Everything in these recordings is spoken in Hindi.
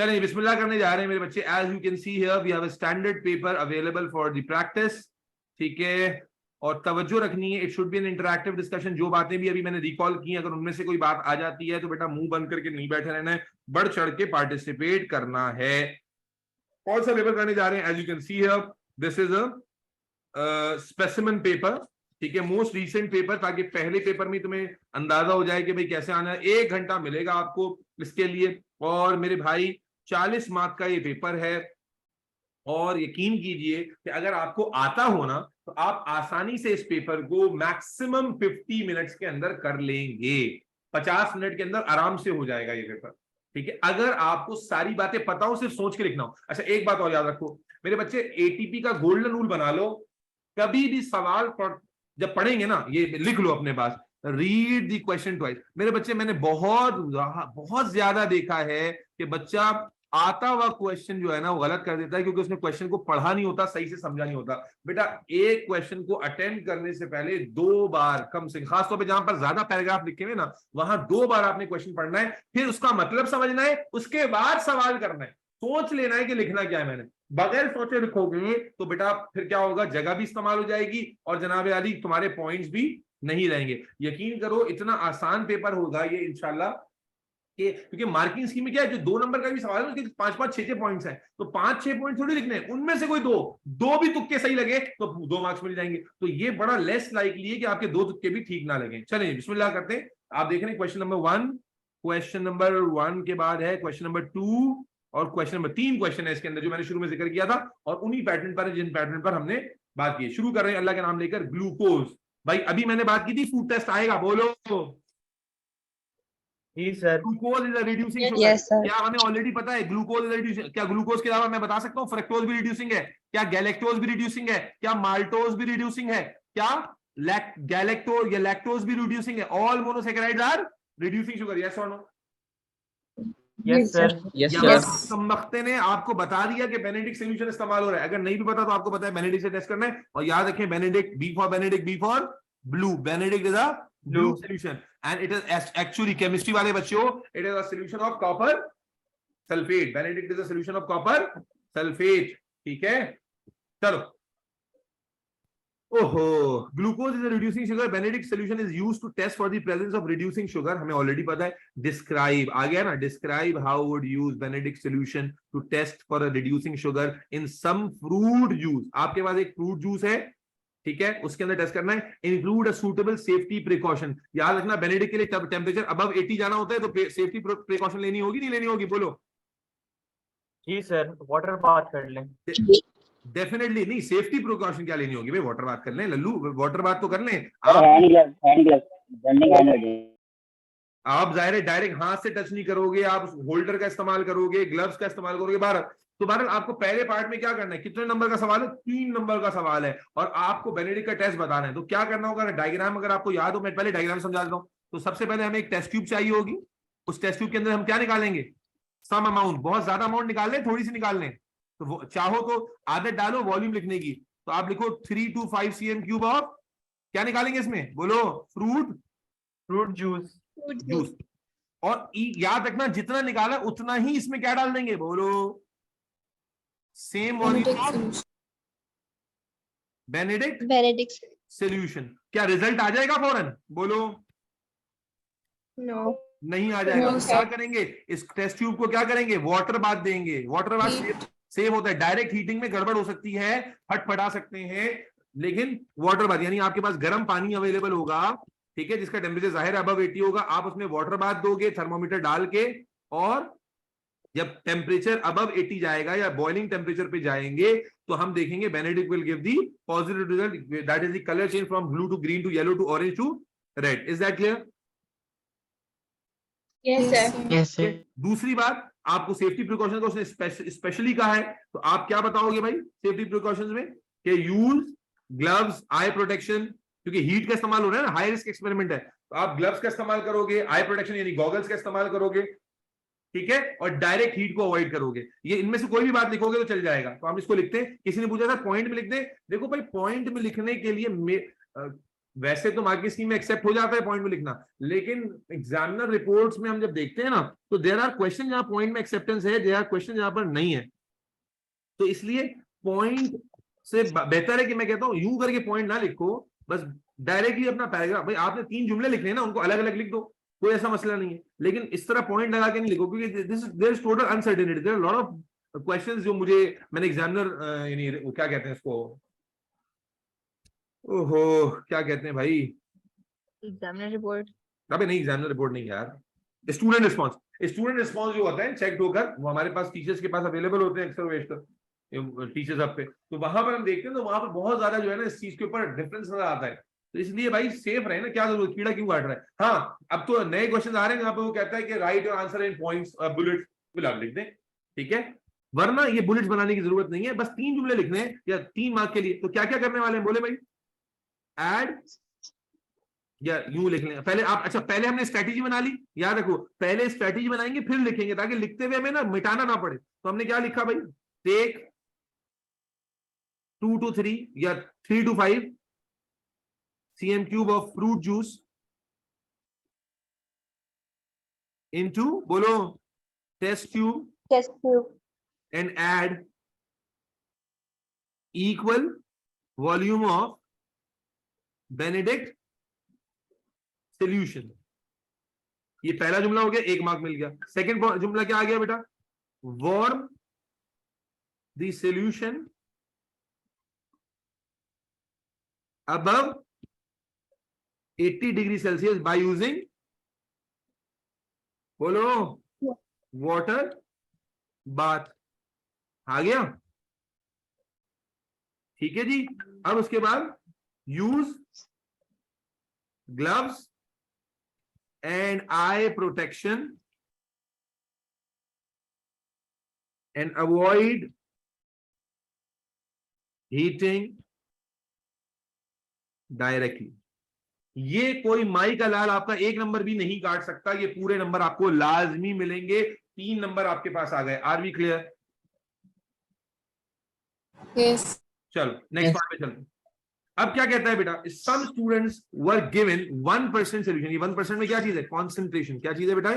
चलिए बिस्मिल्लाह करने जा रहे हैं मेरे बच्चे। As you can see here we have a standard paper available for the practice, ठीक है। और तवज्जो रखनी है, it should be an interactive discussion. जो बातें भी अभी मैंने रिकॉल की, अगर उनमें से कोई बात आ जाती है तो बेटा मुंह बंद करके नहीं बैठे रहना है, बढ़ चढ़ के पार्टिसिपेट करना है। कौन सा पेपर करने जा रहे हैं? As you can see here this is a specimen paper, ठीक है, मोस्ट रीसेंट पेपर, ताकि पहले पेपर में तुम्हें अंदाजा हो जाए कि भाई कैसे आना है। 1 घंटा मिलेगा आपको इसके लिए, और मेरे भाई 40 मार्क का ये पेपर है। और यकीन कीजिए कि अगर आपको आता हो ना तो आप आसानी से इस पेपर को मैक्सिमम 50 मिनट्स के अंदर कर लेंगे। 50 मिनट के अंदर आराम से हो जाएगा ये पेपर, ठीक है, अगर आपको सारी बातें पता हो, सिर्फ सोच के लिखना हो। अच्छा एक बात और याद रखो मेरे बच्चे, एटीपी का गोल्डन रूल बना लो, कभी भी सवाल जब पढ़ेंगे ना, ये लिख लो अपने पास, रीड द क्वेश्चन ट्वाइस। मेरे बच्चे मैंने बहुत बहुत ज्यादा देखा है कि बच्चा आता हुआ क्वेश्चन जो है ना वो गलत कर देता है, क्योंकि उसने क्वेश्चन को पढ़ा नहीं होता, सही से समझा नहीं होता। बेटा एक क्वेश्चन को अटेम्प्ट करने से पहले 2 बार कम से, खासतौर पे जहां पर ज्यादा पैराग्राफ लिखे हुए ना, वहां 2 बार आपने क्वेश्चन पढ़ना है, फिर उसका मतलब समझना है, उसके बाद सवाल करना है, सोच लेना है कि लिखना क्या है मैंने। बगैर सोचे लिखोगे तो बेटा फिर क्या होगा, जगह भी इस्तेमाल हो जाएगी और जनाब आली तुम्हारे पॉइंट्स भी नहीं रहेंगे। यकीन करो इतना आसान पेपर होगा ये इंशाल्लाह, क्योंकि मार्किंग स्कीम में क्या है, जो 2 नंबर का भी सवाल है उसके 5-5 6-6 पॉइंट्स हैं, तो 5-6 पॉइंट थोड़ी लिखने हैं, उनमें से कोई दो भी तुक्के सही लगे तो 2 मार्क्स मिल जाएंगे। तो ये बड़ा लेस लाइकली है कि आपके 2 तुक्के भी ठीक ना लगे। चलिए बिस्मिल्लाह करते हैं। आप देख रहे हैं क्वेश्चन नंबर 1, क्वेश्चन नंबर 1 के बाद है क्वेश्चन नंबर 2 और क्वेश्चन नंबर 3 क्वेश्चन है इसके अंदर जो मैंने शुरू में जिक्र किया था, और उन्हीं पैटर्न पर जिन पैटर्न पर हमने बात की। शुरू कर रहे हैं अल्लाह के नाम लेकर। ग्लूकोज, भाई अभी मैंने बात की थी फूड टेस्ट आएगा, बोलो। Glucose is a reducing sugar. Yes, sir. क्या हमें ऑलरेडी पता है ग्लूकोज इज रिड्यूसिंग? क्या ग्लूकोज के अलावा मैं बता सकता हूँ फ्रक्टोज भी रिड्यूसिंग है, क्या गैलेक्टोज भी रिड्यूसिंग है, क्या माल्टोज भी रिड्यूसिंग है, क्या गैलेक्टोज या लैक्टोज भी रिड्यूसिंग है? All monosaccharides are reducing sugar, yes और नो? Yes, sir. Yes, यहाँ sir. संबख्ते ने आपको बता दिया कि बेनेडिक्ट सॉल्यूशन इस्तेमाल हो रहा है। अगर नहीं भी पता तो आपको पता है बेनेडिक्ट से टेस्ट करना है। और याद रखें Benedict, B for blue, Benedict is a blue solution and it is actually, chemistry वाले बच्चों, it is a solution of copper sulphate. Benedict is a solution of copper sulphate, ठीक है। चलो, ओहो, glucose is a reducing sugar, Benedict solution is used to test for the presence of reducing sugar, हमें ऑलरेडी पता है। डिस्क्राइब आ गया ना, describe how would use Benedict solution to test for a reducing sugar in some fruit juice. आपके पास एक फ्रूट जूस है, ठीक है, उसके अंदर टेस्ट करना है। Include a suitable safety precaution, याद रखना बेनेडिक्ट के लिए टेम्परेचर अबव 80 जाना होता है, तो सेफ्टी प्रिकॉशन लेनी होगी नहीं लेनी होगी, बोलो। जी सर, वाटर बात कर लें। डेफिनेटली नहीं, सेफ्टी प्रिकॉशन क्या लेनी होगी भाई? वाटर बात कर लें लल्लू, वाटर बात तो कर लें आप जाहिर है डायरेक्ट हाथ से टच नहीं करोगे, आप होल्डर का इस्तेमाल करोगे, ग्लव्स का इस्तेमाल करोगे। तो बहरहाल आपको पहले पार्ट में क्या करना है, कितने नंबर का सवाल है? 3 नंबर का सवाल है, और आपको बेनेडिक्ट का टेस्ट बताना है। तो क्या करना होगा, डायग्राम अगर आपको याद हो, मैं पहले डायग्राम समझा देता हूं। तो सबसे पहले हमें एक टेस्ट ट्यूब चाहिए होगी, उस टेस्ट ट्यूब के अंदर हम क्या निकालेंगे? सम अमाउंट, बहुत ज्यादा अमाउंट निकाल लें, थोड़ी सी निकाल लें, तो चाहो तो आदत डालो वॉल्यूम लिखने की, तो आप लिखो 3 to 5 cm³ ऑफ, क्या निकालेंगे इसमें, बोलो? Fruit juice. और याद रखना जितना निकाला उतना ही इसमें क्या डाल देंगे, बोलो? Same volume of Benedict solution. क्या रिजल्ट आ जाएगा फौरन, बोलो? No. नहीं आ जाएगा। No, तो क्या करेंगे, इस टेस्ट ट्यूब को क्या करेंगे, वाटर बाथ देंगे। वाटर बाथ सेम होता है, डायरेक्ट हीटिंग में गड़बड़ हो सकती है, फटफटा सकते हैं, लेकिन वाटर बाथ यानी आपके पास गर्म पानी अवेलेबल होगा, ठीक है, जिसका टेम्परेचर जाहिर है अबव 80 होगा, आप उसमें वाटर बाथ दोगे थर्मोमीटर डाल के, और जब टेम्परेचर अबव 80 जाएगा या बॉइलिंग टेम्परेचर पे जाएंगे तो हम देखेंगे Benedict will give the positive result, that is the colour change from blue to green to yellow to orange to red. Is that clear? Yes, sir. दूसरी बात, आपको सेफ्टी प्रिकॉशन को उसने स्पेशली कहा है, तो आप क्या बताओगे भाई सेफ्टी प्रिकॉशंस में, कि यूज ग्लव्स, आई प्रोटेक्शन, क्योंकि हीट का इस्तेमाल हो रहा है ना, हाई रिस्क एक्सपेरिमेंट है, तो आप ग्लव्स का इस्तेमाल करोगे, आई प्रोटेक्शन यानी गॉगल्स का इस्तेमाल करोगे, ठीक है, और डायरेक्ट हीट को अवॉइड करोगे। ये इनमें से कोई भी बात लिखोगे तो चल जाएगा। तो हम इसको लिखते हैं। किसी ने पूछा था पॉइंट में लिख दें, देखो भाई पॉइंट में लिखने के लिए वैसे तो मार्किंग स्कीम में एक्सेप्ट हो जाता है पॉइंट में लिखना, लेकिन एग्जामिनर रिपोर्ट्स में हम जब देखते हैं ना, तो देयर आर क्वेश्चन जहां पॉइंट में एक्सेप्टेंस है, देयर आर क्वेश्चन जहां पर नहीं है। तो इसलिए पॉइंट से बेहतर है कि मैं कहता हूं यूं करके पॉइंट ना लिखो, बस डायरेक्टली अपना पैराग्राफ, भाई आपने 3 जुमले लिखने हैं ना, उनको अलग अलग लिख दो, कोई ऐसा मसला नहीं है, लेकिन इस तरह पॉइंट लगा के नहीं लिखो, क्योंकि this there is total uncertainty, there are lot of questions जो मुझे, मैंने एग्जामिनर यानी क्या कहते हैं इसको, ओहो क्या कहते हैं भाई, एग्जामिनर रिपोर्ट। अबे नहीं, एग्जामिनर रिपोर्ट नहीं यार, स्टूडेंट रिस्पांस। स्टूडेंट रिस्पांस जो होता है चेक होकर, वो हमारे पास टीचर्स के पास अवेलेबल होते हैं अक्सर वेस्टर टीचर्स हब पे, तो वहां पर हम देखते हैं, तो वहां पर बहुत ज्यादा जो है ना इस चीज के ऊपर डिफरेंस नजर आता है। तो इसलिए भाई सेफ रहे ना, क्या जरूरत, कीड़ा क्यों काट रहा है। हाँ, अब तो नए क्वेश्चन आ रहे हैं जहां पे वो कहता है कि right your answer in points bullet, आप लिख दें, ठीक है, वरना ये बुलेट्स बनाने की जरूरत नहीं है, बस 3 जुमले लिखने हैं या 3 मार्क के लिए। तो क्या क्या करने वाले हैं बोले भाई, ऐड या यूं लिख लें पहले आप। अच्छा, पहले हमने स्ट्रेटेजी बना ली, याद रखो पहले स्ट्रेटेजी बनाएंगे फिर लिखेंगे, ताकि लिखते हुए हमें ना मिटाना ना पड़े। तो हमने क्या लिखा भाई, टेक 2 to 3 या 3 to 5 cm cube of fruit juice into, बोलो, test tube and add equal volume of Benedict solution। ये पहला जुमला हो गया, 1 मार्क मिल गया। सेकंड जुमला क्या आ गया बेटा, warm the solution above 80 degree Celsius by using, बोलो, वाटर बाथ। आ गया, ठीक है जी। अब उसके बाद use gloves and I protection and avoid heating directly. ये कोई माई का लाल आपका 1 नंबर भी नहीं काट सकता, ये पूरे नंबर आपको लाजमी मिलेंगे। 3 नंबर आपके पास आ गए। Are we clear? यस। चलो नेक्स्ट पार्ट पे चलते हैं। अब क्या कहता है बेटा, some students were given 1% solution. ये 1% में क्या चीज है, कॉन्सेंट्रेशन। क्या चीज है बेटा,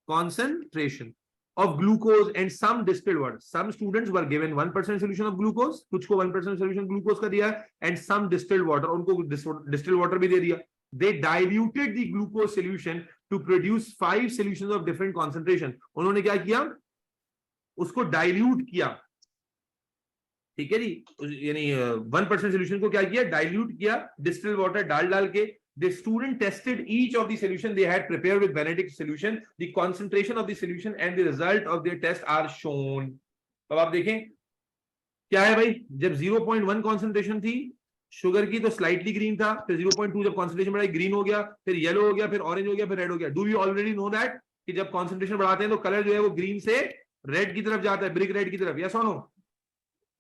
concentration of glucose and some distilled water. Some students were given 1% solution of glucose, कुछ को 1% solution glucose का दिया, and some distilled water, उनको distilled water भी दे दिया। They diluted the glucose solution to produce 5 solutions of different concentration. उन्होंने क्या किया, उसको dilute किया, ठीक है जी, यानी 1% solution को क्या किया, dilute किया distilled water डाल के। The student tested each of the solution they had prepared with Benedict solution. The concentration of the solution and the result of their test are shown. अब आप देखें क्या है भाई, जब 0.1 concentration थी शुगर की तो स्लाइटली ग्रीन था, फिर 0.2 जब concentration बढ़ाई ग्रीन हो गया, फिर येलो हो गया, फिर ऑरेंज हो गया, फिर रेड हो गया। Do you already know that कि जब concentration बढ़ाते हैं तो कलर जो है वो ग्रीन से रेड की तरफ जाता है, ब्रिक रेड की तरफ, यस और नो?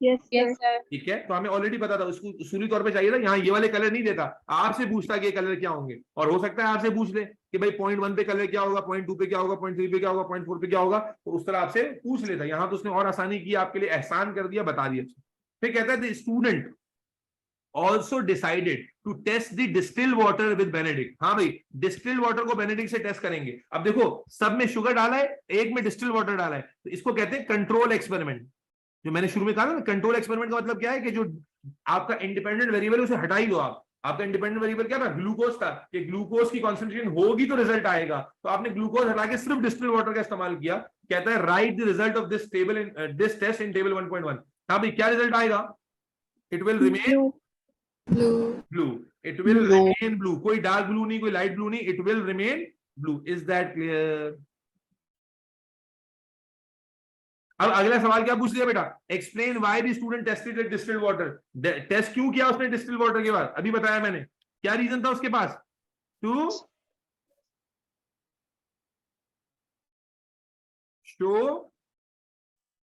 Yes sir. ठीक है, तो हमें ऑलरेडी पता था, उसको उसूली तौर पे चाहिए था। यहाँ ये वाले कलर नहीं देता, आपसे पूछता कि ये कलर क्या होंगे, और हो सकता है आपसे पूछ ले कि भाई 0.1 पे कलर क्या होगा, 0.2 पे क्या होगा, 0.3 पे क्या होगा, 0.4 पे क्या होगा, तो उस तरह आपसे पूछ लेता। यहाँ तो उसने और आसानी की, आपके लिए एहसान कर दिया, बता दिया। फिर कहता है student also decided to test the distilled water with Benedict। हाँ भाई, distilled water को Benedict से टेस्ट करेंगे। अब देखो सब में शुगर डाला है, एक में distilled water डाला है, तो इसको कहते हैं कंट्रोल एक्सपेरिमेंट। जो मैंने शुरू में कहा ना, कंट्रोल एक्सपेरिमेंट का मतलब क्या है कि जो आपका इंडिपेंडेंट वेरिएबल उसे हटा ही दो आप। आपका इंडिपेंडेंट वेरिएबल क्या था, ग्लूकोज था, कि ग्लूकोज की कॉन्सेंट्रेशन होगी तो रिजल्ट आएगा, तो आपने ग्लूकोज हटा के सिर्फ डिस्टिल्ड वाटर का इस्तेमाल किया। कहता है write the result of this table in this test in table 1.1। हाँ भाई, क्या रिजल्ट आएगा, it will remain blue, it will remain blue, कोई डार्क ब्लू नहीं, कोई लाइट ब्लू नहीं, it will remain blue. Is that clear? अब अगला सवाल क्या पूछ लिया बेटा, explain why the student tested the distilled water. Test क्यों किया उसने डिस्टिल्ड वाटर के बाद, अभी बताया मैंने, क्या रीजन था उसके पास, to show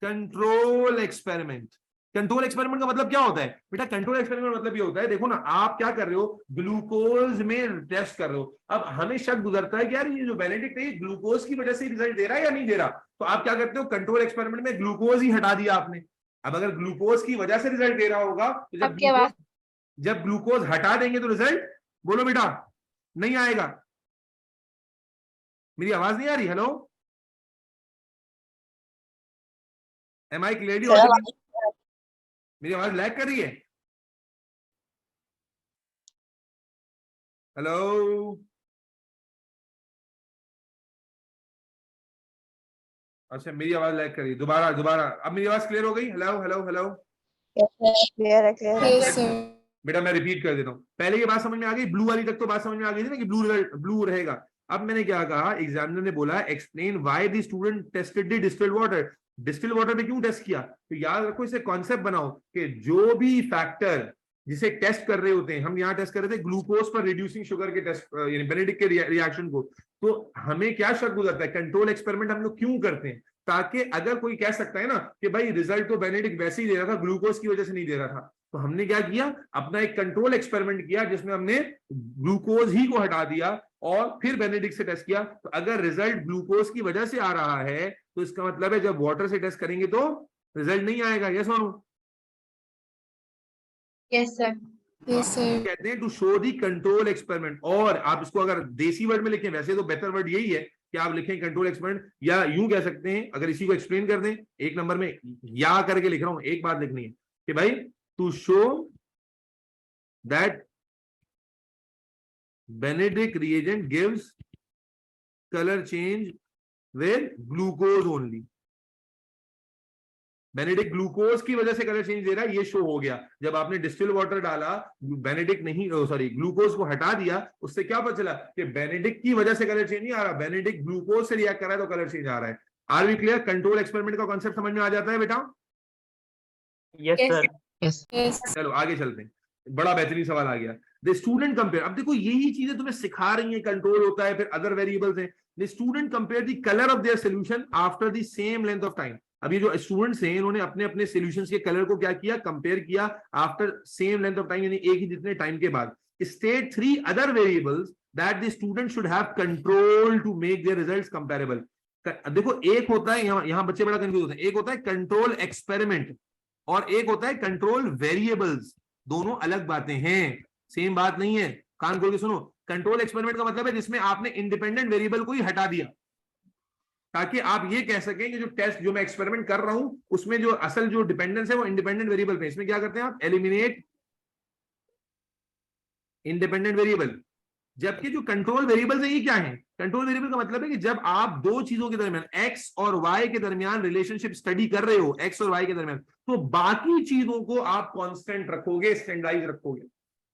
control experiment. Control experiment का मतलब क्या होता है बेटा, कंट्रोल एक्सपेरिमेंट मतलब ये होता है, देखो ना आप क्या कर रहे हो, ग्लूकोज में टेस्ट कर रहे हो। अब हमें शक गुजरता है कि यार ये जो बेनेडिक्ट है ग्लूकोज की वजह से रिजल्ट दे रहा है या नहीं दे रहा, तो आप क्या करते हो, कंट्रोल एक्सपेरिमेंट में ग्लूकोज ही हटा दिया आपने। अब अगर ग्लूकोज की वजह से रिजल्ट दे रहा होगा तो जब ग्लूकोज हटा देंगे तो रिजल्ट बोलो बेटा, नहीं आएगा? मेरी आवाज नहीं आ रही? Hello, am I clearly audible? मेरी आवाज लैग कर रही है? हेलो, अच्छा मेरी आवाज लैग कर रही है। दोबारा दोबारा, अब मेरी आवाज क्लियर हो गई? हेलो हेलो हेलो, क्लियर है क्लियर है। Yes, sir. बेटा मैं रिपीट कर देता हूँ। पहले ये बात समझ में आ गई, ब्लू वाली तक तो बात समझ में आ गई थी ना कि ब्लू रहेगा। अब मैंने क्या कहा, एग्जामिनर ने बोला explain why the student tested the distilled water. Distilled water पे क्यों टेस्ट किया? तो याद रखो, इसे कॉन्सेप्ट बनाओ कि जो भी फैक्टर जिसे टेस्ट कर रहे होते हैं, हम यहाँ टेस्ट कर रहे थे ग्लूकोज पर रिड्यूसिंग शुगर के टेस्ट, यानी बेनेडिक्ट के रिएक्शन को, तो हमें क्या शक गुजरता है, कंट्रोल एक्सपेरिमेंट हम लोग क्यों करते हैं? ताकि अगर कोई कह सकता है ना कि भाई रिजल्ट तो बेनेडिक्ट वैसे ही दे रहा था, ग्लूकोज की वजह से नहीं दे रहा था, तो हमने क्या किया, अपना एक कंट्रोल एक्सपेरिमेंट किया जिसमें हमने ग्लूकोज ही को हटा दिया और फिर बेनेडिक्ट से टेस्ट किया। तो अगर रिजल्ट ग्लूकोज की वजह से आ रहा है तो इसका मतलब है जब वाटर से टेस्ट करेंगे तो रिजल्ट नहीं आएगा। यस मानो? Yes, sir. Yes, sir. कहते हैं to show the control experiment. और आप इसको अगर देसी वर्ड में लिखें, वैसे तो बेहतर वर्ड यही है कि आप लिखें कंट्रोल एक्सपेरिमेंट, या यूं कह सकते हैं, अगर इसी को एक्सप्लेन कर दें, एक नंबर में या करके लिख रहा हूं, एक बात लिखनी है कि भाई to show that Benedict reagent gives colour change with glucose only. Benedict glucose की वजह से कलर चेंज दे रहा है, ये शो हो गया। जब आपने डिस्टिल वाटर डाला, बेनेडिक्ट नहीं, सॉरी ग्लूकोज को हटा दिया, उससे क्या पता चला कि बेनेडिक्ट की वजह से कलर चेंज नहीं आ रहा, बेनेडिक्ट ग्लूकोज से रिएक्ट कर रहा है तो कलर चेंज आ रहा है। Are we clear? Control experiment का कॉन्सेप्ट समझ में आ जाता है बेटा? Yes, Yes, sir. Yes Yes. चलो आगे चलते हैं। बड़ा बेहतरीन सवाल आ गया। द स्टूडेंट कंपेयर, अब देखो यही चीजें तुम्हें सिखा रही है, कंट्रोल होता है, फिर अदर वेरिएबल्स हैं। The student compare the colour of their solution after the same length of time. अब ये जो स्टूडेंट्स हैं, इन्होंने अपने अपने सॉल्यूशंस के कलर को क्या किया, कंपेयर किया after same length of time, यानी एक ही जितने टाइम के बाद। State 3 other variables that the student should have control to make their results comparable. देखो एक होता है, यहाँ बच्चे बड़ा कंफ्यूज होते हैं, एक होता है कंट्रोल एक्सपेरिमेंट और एक होता है कंट्रोल वेरिएबल्स। दोनों अलग बातें हैं, सेम बात नहीं है। कान खोल के सुनो, कंट्रोल एक्सपेरिमेंट का मतलब है जिसमें आपने इंडिपेंडेंट वेरिएबल को ही हटा दिया, ताकि आप ये कह सकें कि जो टेस्ट जो मैं एक्सपेरिमेंट कर रहा हूं उसमें जो असल जो डिपेंडेंस है वो इंडिपेंडेंट वेरिएबल पे। इसमें क्या करते हैं आप, एलिमिनेट इंडिपेंडेंट वेरिएबल। जबकि जो कंट्रोल वेरिएबल है ये क्या है, कंट्रोल वेरिएबल का मतलब है कि जब आप दो चीजों के दरमियान एक्स और वाई के दरमियान रिलेशनशिप स्टडी कर रहे हो, एक्स और वाई के दरमियान, तो बाकी चीजों को आप कांस्टेंट रखोगे, स्टैंडर्डाइज रखोगे।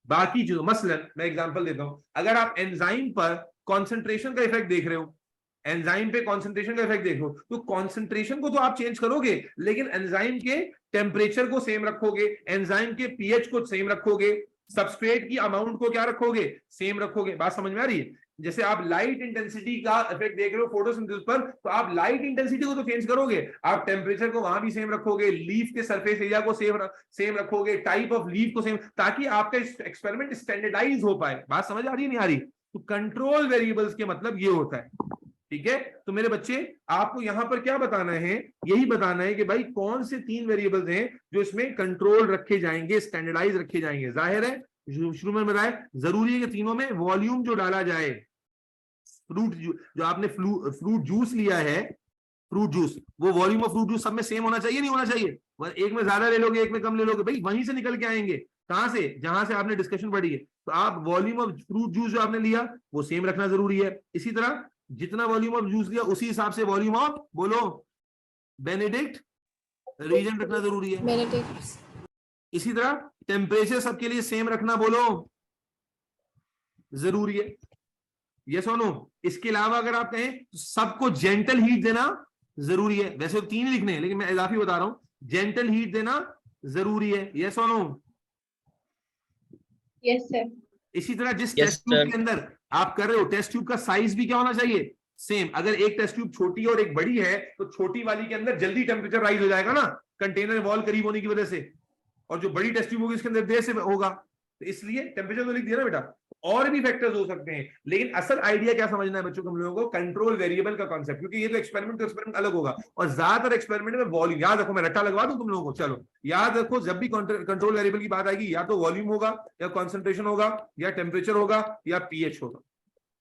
बाकी चीजों, मसलन मैं एग्जांपल देता हूं, अगर आप एंजाइम पर कॉन्सेंट्रेशन का इफेक्ट देख रहे हो, एंजाइम पे कॉन्सेंट्रेशन का इफेक्ट देखो, तो कॉन्सेंट्रेशन को तो आप चेंज करोगे, लेकिन एंजाइम के टेम्परेचर को सेम रखोगे, एंजाइम के पीएच को सेम रखोगे, सबस्ट्रेट की अमाउंट को क्या रखोगे, सेम रखोगे। बात समझ में आ रही है? जैसे आप लाइट इंटेंसिटी का इफेक्ट देख रहे हो फोटोसिंथेसिस पर, तो आप लाइट इंटेंसिटी को तो चेंज करोगे, आप टेम्परेचर को वहां भी सेम रखोगे, लीफ के सरफेस एरिया को सेम रखोगे, टाइप ऑफ लीफ को सेम, ताकि आपका एक्सपेरिमेंट स्टैंडर्डाइज हो पाए। बात समझ आ रही है नहीं आ रही? तो कंट्रोल वेरिएबल्स के मतलब ये होता है, ठीक है? तो मेरे बच्चे आपको यहां पर क्या बताना है, यही बताना है कि भाई कौन से 3 वेरिएबल्स हैं जो इसमें कंट्रोल रखे जाएंगे, स्टैंडर्डाइज रखे जाएंगे। जाहिर है शुरू में बताया, जरूरी है कि तीनों में वॉल्यूम जो डाला जाए, फ्रूट जो आपने फ्रूट जूस लिया है, फ्रूट जूस, वो वॉल्यूम ऑफ फ्रूट जूस सब में सेम होना चाहिए, नहीं होना चाहिए? एक में ज्यादा ले लोगे, एक में कम ले लोगे, भाई वहीं से निकल के आएंगे। कहां से? जहां से आपने डिस्कशन पढ़ी है। तो आप वॉल्यूम ऑफ फ्रूट जूस जो आपने लिया वो सेम रखना जरूरी है। इसी तरह जितना वॉल्यूम ऑफ जूस लिया उसी हिसाब से वॉल्यूम ऑफ, बोलो, बेनेडिक्ट रीजन रखना जरूरी है। Benedict. इसी तरह टेम्परेचर सबके लिए सेम रखना, बोलो, जरूरी है। यस और नो? इसके अलावा अगर आप कहें तो सबको जेंटल हीट देना जरूरी है। वैसे तो 3 लिखने हैं, लेकिन मैं इजाफी बता रहा हूं, जेंटल हीट देना जरूरी है। यस और नो? Yes, sir. इसी तरह जिस Yes, टेस्ट ट्यूब sir. के अंदर आप कर रहे हो, टेस्ट ट्यूब का साइज भी क्या होना चाहिए, सेम। अगर एक टेस्ट ट्यूब छोटी और एक बड़ी है तो छोटी वाली के अंदर जल्दी टेम्परेचर राइज हो जाएगा ना, कंटेनर वॉल करीब होने की वजह से, और जो बड़ी टेस्ट ट्यूब होगी उसके अंदर देर से होगा। तो इसलिए टेम्परेचर तो लिख दिया ना बेटा, और भी फैक्टर्स हो सकते हैं, लेकिन असल आइडिया क्या समझना है बच्चों को हम लोगों को, कंट्रोल वेरिएबल का कॉन्सेप्ट, क्योंकि ये तो एक्सपेरिमेंट अलग होगा, और ज्यादातर एक्सपेरिमेंट में वॉल्यूम, याद रखो, मैं रट्टा लगवा दूं तुम लोगों को, चलो याद रखो, जब भी कंट्रोल वेरिएबल की बात आएगी, या तो वॉल्यूम होगा, या कॉन्सेंट्रेशन होगा, या टेम्परेचर होगा, या पीएच होगा,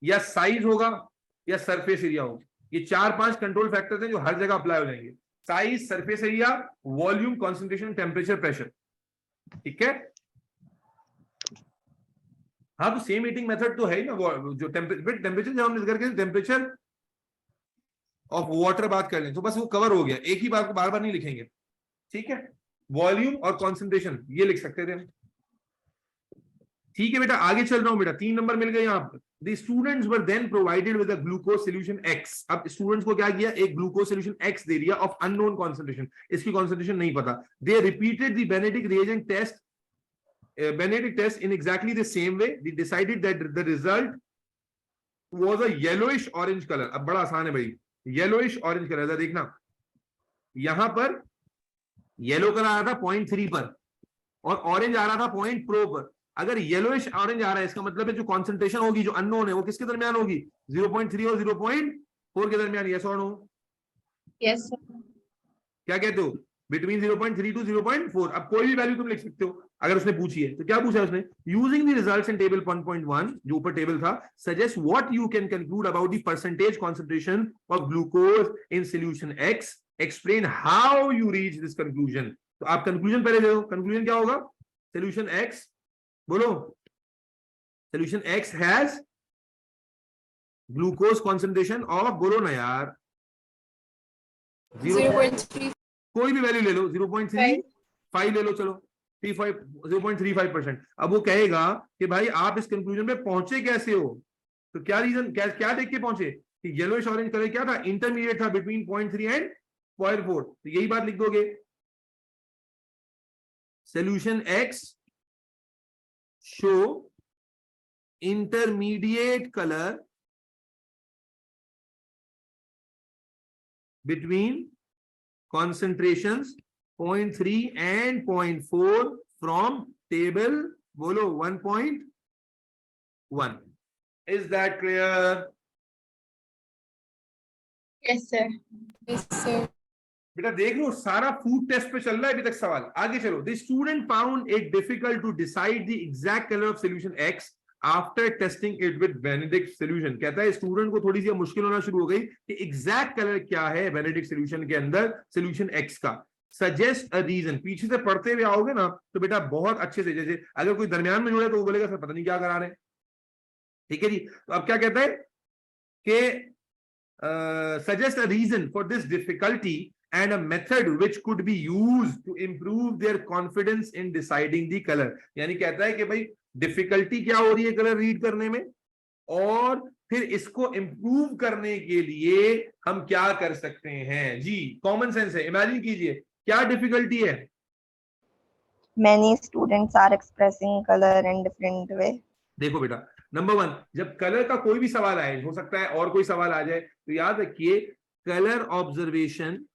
या साइज होगा, या सरफेस एरिया होगा। ये 4-5 कंट्रोल फैक्टर्स हैं जो हर जगह अप्लाई हो जाएंगे, size, surface area, volume, concentration, temperature, pressure. ठीक है, हाँ, तो सेम हीटिंग मेथड तो है ही ना, जो टेम्परेचर जब हम करके टेम्परेचर ऑफ वाटर बात कर लें तो बस वो कवर हो गया, एक ही बात को बार बार नहीं लिखेंगे। ठीक है, वॉल्यूम और कॉन्सेंट्रेशन ये लिख सकते थे। ठीक है बेटा, आगे चल रहा हूं बेटा, 3 नंबर मिल गए यहाँ पर। The students were then provided with a glucose solution X। अब स्टूडेंट्स को क्या किया, एक ग्लूकोज सोल्यूशन X दे दिया ऑफ अननोन कॉन्सेंट्रेशन, इसकी कॉन्सेंट्रेशन नहीं पता। They repeated the Benedict reagent test, Benedict test in exactly the same way. They decided that the result was a yellowish orange color। अब बड़ा आसान है भाई, yellowish orange color, देखना यहां पर येलो कलर आ रहा था 0.3 पर, और ऑरेंज आ रहा था 0.4 पर। अगर येलोइश ऑरेंज आ रहा है, इसका मतलब है जो कॉन्सेंट्रेशन होगी, जो अननोन है, वो किसके दरमियान होगी, 0.3 और 0.4 के दरमियान। यस और नो? Yes, sir. क्या कहते हो, बिटवीन 0.3 टू 0.4। अब कोई भी वैल्यू तुम लिख सकते हो अगर उसने पूछी है। तो क्या पूछा है उसने, using the results in table 1.1, जो ऊपर टेबल था, suggest what you can conclude about the percentage concentration of glucose in solution x, explain how you reach this conclusion. तो आप कंक्लूजन पहले दे दो, कंक्लूजन क्या होगा, सॉल्यूशन एक्स, बोलो, solution x has glucose concentration of, बोलो ना यार, 0.3. कोई भी वैल्यू ले लो, 0.35 ले लो, चलो 0.35%। अब वो कहेगा कि भाई आप इस कंक्लूजन पे पहुंचे कैसे हो, तो क्या रीजन, क्या देख के पहुंचे कि येलोइश ऑरेंज कलर क्या था, इंटरमीडिएट था बिटवीन 0.3 एंड 0.4। तो यही बात लिख दोगे, solution x show intermediate colour between concentrations 0.3 and 0.4 from table, बोलो 1.1। Is that clear? Yes, sir. Yes, sir. बेटा देख लो, सारा फूड टेस्ट पे चल रहा है अभी तक सवाल। आगे चलो, the student found it difficult to decide the exact color of solution X after testing it with Benedict solution. कहता है स्टूडेंट को थोड़ी सी मुश्किल होना शुरू हो गई कि एग्जैक्ट कलर क्या है बेनेडिक्ट सोल्यूशन के अंदर, सोल्यूशन एक्स का। सजेस्ट अ रीजन, पीछे से पढ़ते हुए आओगे ना तो बेटा बहुत अच्छे से, जैसे अगर कोई दरमियान में जुड़े तो वो बोलेगा सर पता नहीं क्या करा रहे हैं। ठीक है जी, तो अब क्या कहता है कि suggest a reason for this difficulty and a method which could be used to improve their confidence in deciding the color। यानी कहता है कि भाई डिफिकल्टी क्या हो रही है कलर रीड करने में, और फिर इसको इंप्रूव करने के लिए हम क्या कर सकते हैं। जी कॉमन सेंस है, इमेजिन कीजिए क्या डिफिकल्टी है। Many students are expressing color in different way. देखो बेटा, नंबर 1, जब कलर का कोई भी सवाल आए, हो सकता है और कोई सवाल आ जाए, तो याद रखिए colour observation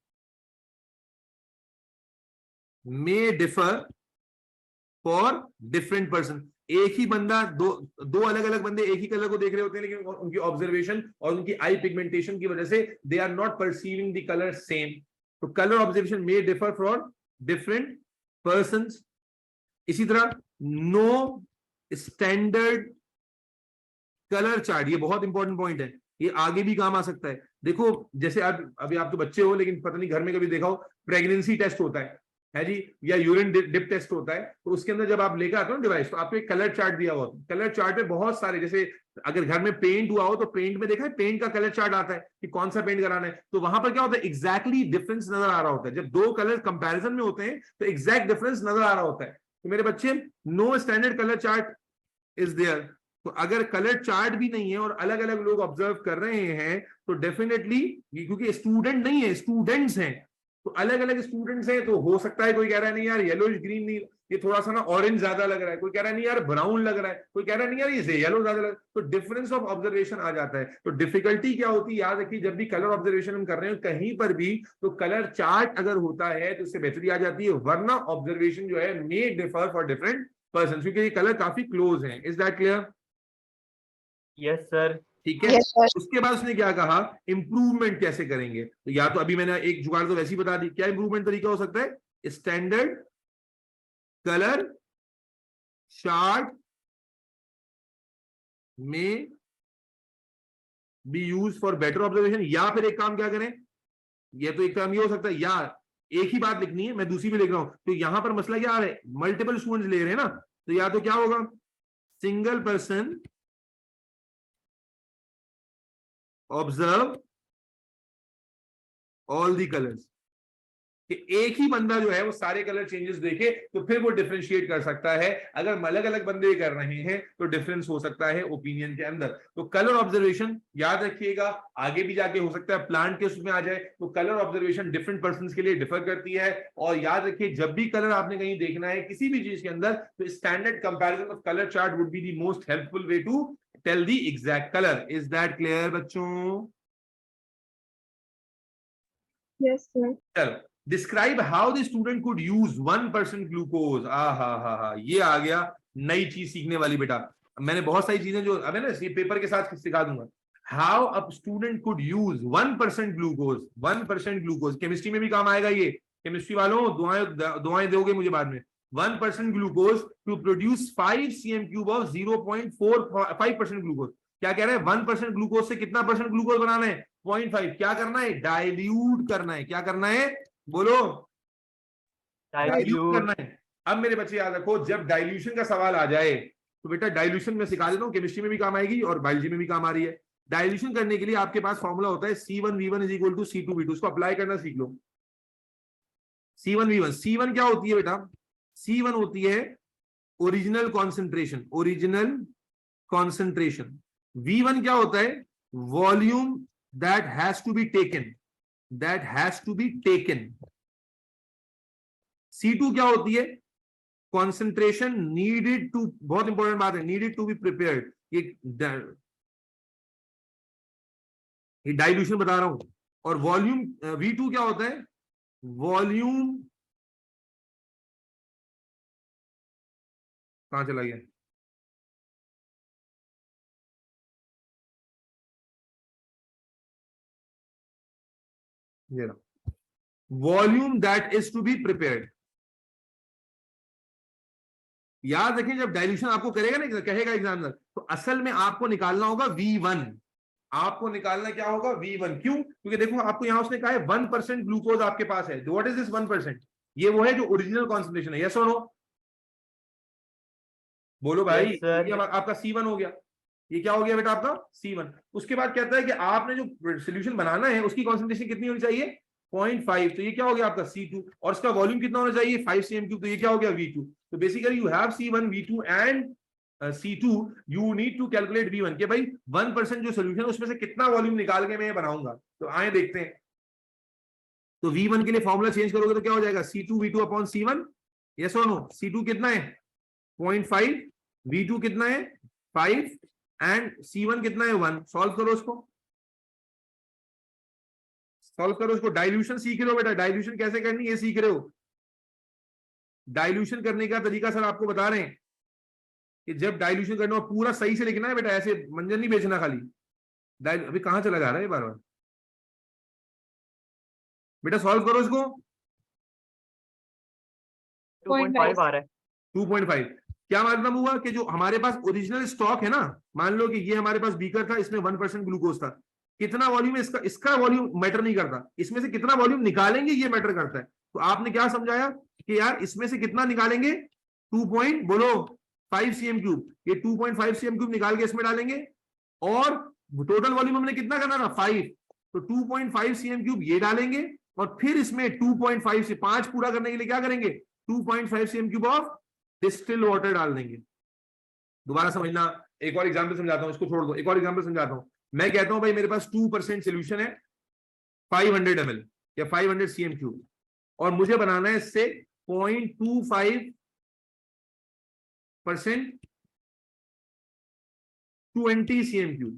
may differ for different person। एक ही बंदा, दो अलग अलग बंदे एक ही कलर को देख रहे होते हैं, लेकिन उनकी ऑब्जर्वेशन और उनकी आई पिगमेंटेशन की वजह से they are not perceiving the colour same. तो colour observation may differ for different persons। इसी तरह नो स्टैंडर्ड कलर चार्ट, ये बहुत इंपॉर्टेंट पॉइंट है, ये आगे भी काम आ सकता है। देखो जैसे अभी आप तो बच्चे हो, लेकिन पता नहीं घर में कभी देखा हो, प्रेगनेंसी टेस्ट होता है जी, या यूरिन डिप टेस्ट होता है, तो उसके अंदर जब आप लेकर आते हो ना डिवाइस, तो आपको एक कलर चार्ट दिया हुआ होता है। कलर चार्ट में बहुत सारे, जैसे अगर घर में पेंट हुआ हो तो पेंट में देखा है, पेंट का कलर चार्ट आता है कि कौन सा पेंट कराना है, तो वहां पर क्या होता है एग्जैक्टली डिफरेंस नजर आ रहा होता है। जब दो कलर कंपैरिजन में होते हैं तो एग्जैक्ट डिफरेंस नजर आ रहा होता है। तो मेरे बच्चे, no standard colour chart is there. तो अगर कलर चार्ट भी नहीं है और अलग अलग लोग ऑब्जर्व कर रहे हैं तो डेफिनेटली, क्योंकि स्टूडेंट नहीं है, स्टूडेंट्स हैं, तो अलग अलग स्टूडेंट्स हैं, तो हो सकता है कोई कह रहा है नहीं यार येलोइश ग्रीन नहीं, ये थोड़ा सा ना ऑरेंज ज्यादा लग रहा है, कोई कह रहा है नहीं यार ब्राउन लग रहा है, कोई कह रहा है नहीं यार ये येलो ज्यादा लग रहा है, तो डिफरेंस ऑफ ऑब्जर्वेशन आ जाता है। तो डिफिकल्टी क्या होती है, याद रखिए जब भी कलर ऑब्जर्वेशन हम कर रहे हैं कहीं पर भी, तो कलर चार्ट अगर होता है तो उससे बेहतरी आ जाती है, वरना ऑब्जर्वेशन जो है मे डिफर फॉर डिफरेंट पर्सन, क्योंकि ये कलर काफी क्लोज हैं। Is that clear? Yes, sir. ठीक है। Yes, sir. उसके बाद उसने क्या कहा, इंप्रूवमेंट कैसे करेंगे? तो या तो अभी मैंने एक जुगाड़ तो वैसे ही बता दी, क्या इंप्रूवमेंट तरीका हो सकता है? स्टैंडर्ड कलर चार्ट में B use for better observation, या फिर एक काम क्या करें, ये तो एक काम ये हो सकता है, या एक ही बात लिखनी है, मैं दूसरी भी लिख रहा हूं, तो यहां पर मसला क्या आ रहा है, मल्टीपल स्टूडेंट्स ले रहे हैं ना, तो या तो क्या होगा, single person observe all the colours, कि एक ही बंदा जो है वो सारे कलर चेंजेस देखे तो फिर वो डिफरेंशिएट कर सकता है। अगर अलग अलग बंदे कर रहे हैं तो डिफरेंस हो सकता है ओपिनियन के अंदर। तो कलर ऑब्जर्वेशन याद रखिएगा, आगे भी जाके हो सकता है प्लांट के उसमें आ जाए, तो कलर ऑब्जर्वेशन डिफरेंट पर्सन के लिए डिफर करती है। और याद रखिए, जब भी कलर आपने कहीं देखना है किसी भी चीज के अंदर, तो standard comparison of colour chart would be the most helpful way to tell the exact colour. Is that clear बच्चों? Yes, sir. चलो, describe how the student could use 1% glucose. हा, ये आ गया नई चीज सीखने वाली बेटा। मैंने बहुत सारी चीजें जो अब है ना पेपर के साथ सिखा दूंगा। How a student could use 1% glucose. 1% glucose chemistry में भी काम आएगा ये। केमिस्ट्री वालों दुआएं दोगे मुझे बाद में। 1% glucose to produce 5 cm³ of 0.45% glucose. क्या कह रहे हैं, 1% ग्लूकोज से कितना परसेंट ग्लूकोज बनाना है? 0.5। क्या करना है? डाइल्यूट करना है। क्या करना है? बोलो, डाइल्यूट करना है। अब मेरे बच्चे याद रखो, जब डाइल्यूशन का सवाल आ जाए तो बेटा डाइल्यूशन में सिखा देता हूं, केमिस्ट्री में भी काम आएगी और बायोलॉजी में भी काम आ रही है। डाइल्यूशन करने के लिए आपके पास फॉर्मूला होता है C1V1 is equal to C2V2। उसको अप्लाई करना सीख लो। C1V1, C1 क्या होती है बेटा? C1 होती है original concentration, original concentration. V1 क्या होता है? Volume that has to be taken, that has to be taken. C2 क्या होती है? कॉन्सेंट्रेशन नीडेड टू, बहुत इंपॉर्टेंट बात है, नीडेड टू बी प्रिपेयर्ड। ये डाइल्यूशन बता रहा हूं। और वॉल्यूम V2 क्या होता है? वॉल्यूम, कहां चला गया? ये रहा, volume that is to be prepared. याद रखें, जब डाइल्यूशन आपको करेगा ना, कहेगा एग्जामिनर, तो असल में आपको निकालना होगा V1। आपको निकालना क्या होगा? V1। क्यों? क्योंकि देखो आपको यहां उसने कहा है 1% ग्लूकोज आपके पास है। What is this 1%? ये वो है जो ओरिजिनल कॉन्सेंट्रेशन है। यस और नो? बोलो भाई। Yes, sir. ये आपका C1 हो गया। ये क्या हो गया बेटा? आपका C1। उसके बाद कहता है कि आपने जो सोल्यूशन बनाना है उसकी कॉन्सेंट्रेशन कितनी होनी चाहिए? 0.5। तो ये क्या हो गया आपका C2। और इसका वॉल्यूम कितना होना चाहिए? 5 cm³। तो ये क्या हो गया? V2। तो basically you have C1, V2 and C2। You need to calculate V1 के भाई 1% जो सोल्यूशन है उसमें से कितना वॉल्यूम निकाल के मैं बनाऊंगा। तो आए देखते हैं। तो V1 के लिए फॉर्मूला चेंज करोगे तो क्या हो जाएगा? C2V2 upon C1। यस और नो? C2 कितना है? 0.5। V2 कितना है? 5 एंड C1 कितना है? 1। सॉल्व करो उसको, सॉल्व करो उसको। डाइल्यूशन सीख रहे हो बेटा, डाइल्यूशन कैसे करनी है सीख रहे हो। डाइल्यूशन करने का तरीका सर आपको बता रहे हैं कि जब डाइल्यूशन करना हो पूरा सही से लिखना है बेटा, ऐसे मंजन नहीं बेचना खाली। अभी कहां चला जा रहा है बार बार? बेटा सॉल्व करो इसको। 2.5 आ रहा है। 2.5 क्या मतलब हुआ कि जो हमारे पास ओरिजिनल स्टॉक है ना, मान लो कि ये हमारे पास बीकर था, इसमें 1% ग्लूकोज था। कितना वॉल्यूम है इसका वॉल्यूम मैटर नहीं करता, इसमें से कितना वॉल्यूम निकालेंगे ये मैटर करता है। तो आपने क्या समझाया कि यार इसमें से कितना निकालेंगे? 2.5 cm³। ये 2.5 cm³ निकाल के इसमें डालेंगे और टोटल वॉल्यूम हमने कितना करना था? 5। तो 2.5 cm³ ये डालेंगे और फिर इसमें 2.5 से 5 पूरा करने के लिए क्या करेंगे? 2.5 cm³ ऑफ डिस्टिल वाटर डाल देंगे। दोबारा समझना, एक और एग्जांपल समझाता हूं, इसको छोड़ दो, एक और एग्जांपल समझाता हूं। मैं कहता हूं भाई मेरे पास 2% सॉल्यूशन है 500 ml या 500 cm³ और मुझे बनाना है इससे 0.25% 20 cm³।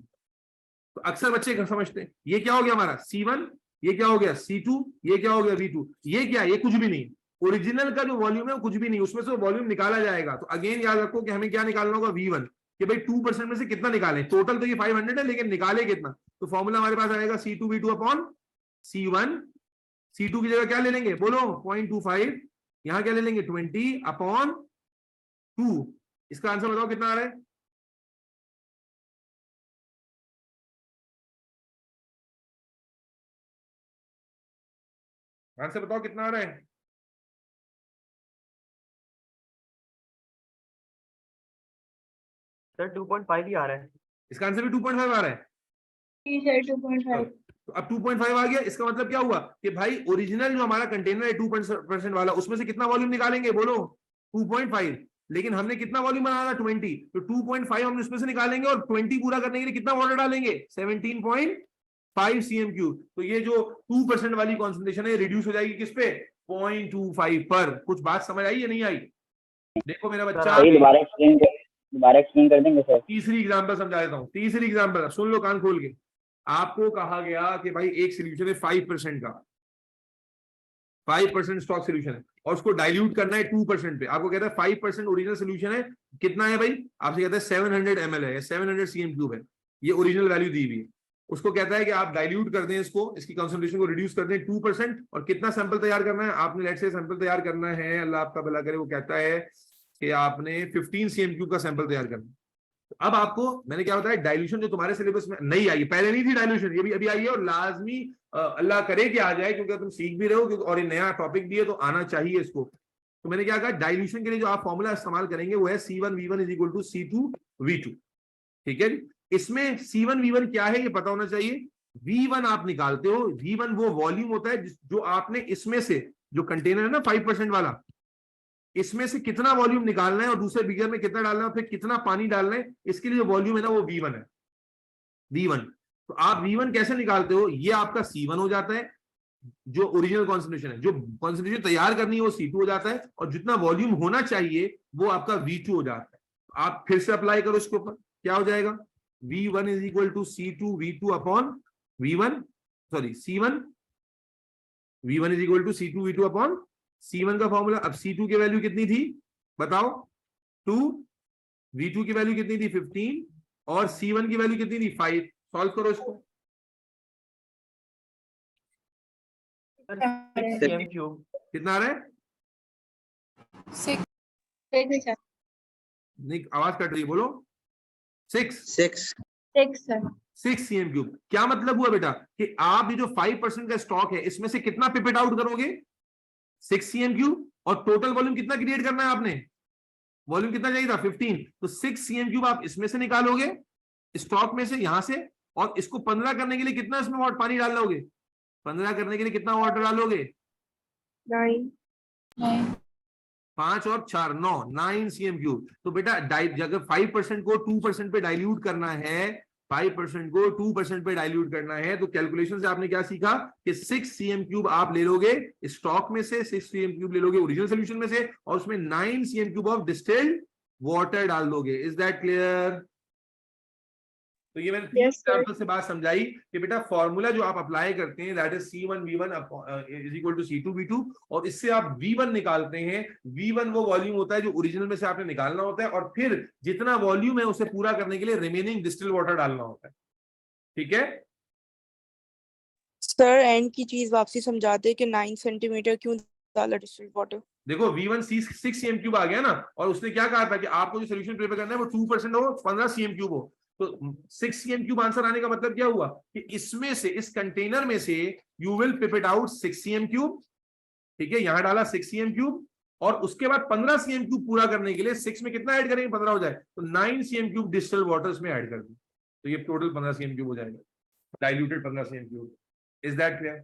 तो अक्सर बच्चे समझते हैं ये क्या हो गया हमारा? C1, ये क्या हो गया? C2, ये क्या हो गया? V2। ये क्या? ये कुछ भी नहीं। ओरिजिनल का जो वॉल्यूम है वो कुछ भी नहीं, उसमें से वॉल्यूम निकाला जाएगा। तो अगेन याद रखो कि हमें क्या निकालना होगा, V1, कि भाई 2% में से कितना निकालें। टोटल तो ये 500 है, लेकिन निकाले कितना। तो फॉर्मूला हमारे पास आएगा C2V2 अपॉन C1। C2 की जगह क्या ले लेंगे बोलो, 0.25। यहां क्या ले लेंगे, 20 अपॉन 2। इसका आंसर बताओ कितना आ रहा है। आंसर बताओ कितना आ रहा है। सर 2.5 ही आ रहा है। इसका आंसर भी 2.5 आ रहा है। जी सर 2.5। तो अब 2.5 आ गया। इसका मतलब क्या हुआ कि भाई ओरिजिनल जो हमारा कंटेनर है 2% वाला, उसमें से कितना वॉल्यूम निकालेंगे बोलो, 2.5। लेकिन हमने कितना वॉल्यूम बनाना, 20। तो 2.5 हम उसमें से निकालेंगे और 20 पूरा करने के लिए कितना वाटर डालेंगे, 17.5 cm3। तो ये जो 2% वाली कॉन्सेंट्रेशन है रिड्यूस हो जाएगी किस पे, 0.25 पर। कुछ बात समझ आई या नहीं आई। देखो मेरा बच्चा, दोबारा एक्सप्लेन कर देंगे सर। तीसरी एग्जांपल समझा देता हूं। तीसरी एग्जांपल सुन लो कान खोल के। आपको कहा गया कि भाई एक सोल्यूशन है 5% का, 5% स्टॉक सोल्यूशन है, और उसको डाइल्यूट करना है 2% पे। आपको कहता है 5% ओरिजिनल सोल्यूशन है, कितना है भाई, आपसे कहता है 700 ml है, 700 cm3 है, ये ओरिजिनल वैल्यू दी हुई है। उसको कहता है कि आप डाइल्यूट कर दें इसको, इसकी कंसंट्रेशन को रिड्यूस कर दें 2%, और कितना सैंपल तैयार करना है आपने, लेट्स से सैंपल तैयार करना है, अल्लाह आपका भला करे, वो कहता है कि आपने 15 cm3 का सैंपल तैयार करना है। अब आपको मैंने क्या बताया, डाइल्यूशन जो तुम्हारे सिलेबस में नहीं आई, पहले नहीं थी डाइल्यूशन, ये भी अभी आई है, और लाजमी अल्लाह करे कि आ जाए, क्योंकि तुम सीख भी रहे हो, क्योंकि और ये नया टॉपिक भी है तो आना चाहिए इसको। तो मैंने क्या कहा, डाइल्यूशन के लिए जो आप फॉर्मूला इस्तेमाल करेंगे वो है C1V1 = C2V2। ठीक है। इसमें C1V1 क्या है ये पता होना चाहिए। V1 आप निकालते हो, V1 वो वॉल्यूम होता है जो आपने इसमें से, जो कंटेनर है ना 5% वाला, इसमें से कितना वॉल्यूम निकालना है और दूसरे बीकर में कितना डालना है और फिर कितना पानी डालना है, इसके लिए जो वॉल्यूम है ना वो V1 है, V1। तो आप V1 कैसे निकालते हो, ये आपका C1 हो जाता है, जो ओरिजिनल कॉन्सेंट्रेशन है, जो कॉन्सेंट्रेशन तैयार करनी है वो C2 हो जाता है, और जितना वॉल्यूम होना चाहिए वो आपका V2 हो जाता है। तो आप फिर से अप्लाई करो इसके ऊपर, क्या हो जाएगा, V1 = C2V2 upon V1, sorry C1, V1 = C2V2 upon C1 का फॉर्मूला। अब C2 की वैल्यू कितनी थी बताओ, 2, V2 की वैल्यू कितनी थी 15, और C1 की वैल्यू कितनी थी 5। सॉल्व करो इसको। 6 cm3। कितना आ रहा है, 6 नहीं आवाज कट रही है, बोलो 6 सर। 6 cm3। क्या मतलब हुआ बेटा कि आप ये जो 5% का स्टॉक है इसमें से कितना पिपेट आउट करोगे, 6 cm3, और टोटल वॉल्यूम कितना क्रिएट करना है आपने, वॉल्यूम कितना चाहिए था 15। तो 6 cm3 आप इसमें से निकालोगे, स्टॉक में से, यहां से, और इसको 15 करने के लिए कितना इसमें पानी डाल लोगे, 15 करने के लिए कितना वाटर डालोगे, 9 5 और 4 9 cm3। तो बेटा अगर 5% को 2% पे डाइल्यूट करना है, 5% को 2% पे डाइल्यूट करना है, तो कैलकुलेशन से आपने क्या सीखा कि 6 cm3 आप ले लोगे स्टॉक में से, 6 cm3 ले लोगे ओरिजिनल सोल्यूशन में से, और उसमें 9 cm3 ऑफ डिस्टिल्ड वाटर डाल दोगे। Is that clear. तो ये मैंने 3 एग्जांपल से बात समझाई कि बेटा फॉर्मूला जो आप अप्लाई करते हैं दैट इज C1V1 = C2V2, और इससे आप V1 निकालते हैं। V1 वो वॉल्यूम होता है जो ओरिजिनल में से आपने निकालना होता है, और फिर जितना वॉल्यूम है उसे पूरा करने के लिए रिमेनिंग डिस्टिल वाटर डालना होता है। ठीक है सर, एंड की चीज वापसी समझाते कि 9 सेंटीमीटर क्यों डाला डिस्टिल्ड वाटर। देखो V1 6 cm3 आ गया ना, और उसने क्या कहा था कि आपको जो सोल्यूशन प्रिपेयर करना है वो 2% हो, 15 cm3 हो। तो 6 cm3 आंसर आने का मतलब क्या हुआ कि इसमें से, इस कंटेनर में से you will pipette out 6 cm3। ठीक है, यहां डाला 6 cm3, और उसके बाद 15 cm3 पूरा करने के लिए 6 में कितना ऐड करेंगे, 15 हो जाए, तो 9 cm3 डिस्टिल्ड वाटर इसमें ऐड कर दें, तो ये टोटल 15 cm3 हो जाएगा, diluted 15 cm3। Is that clear.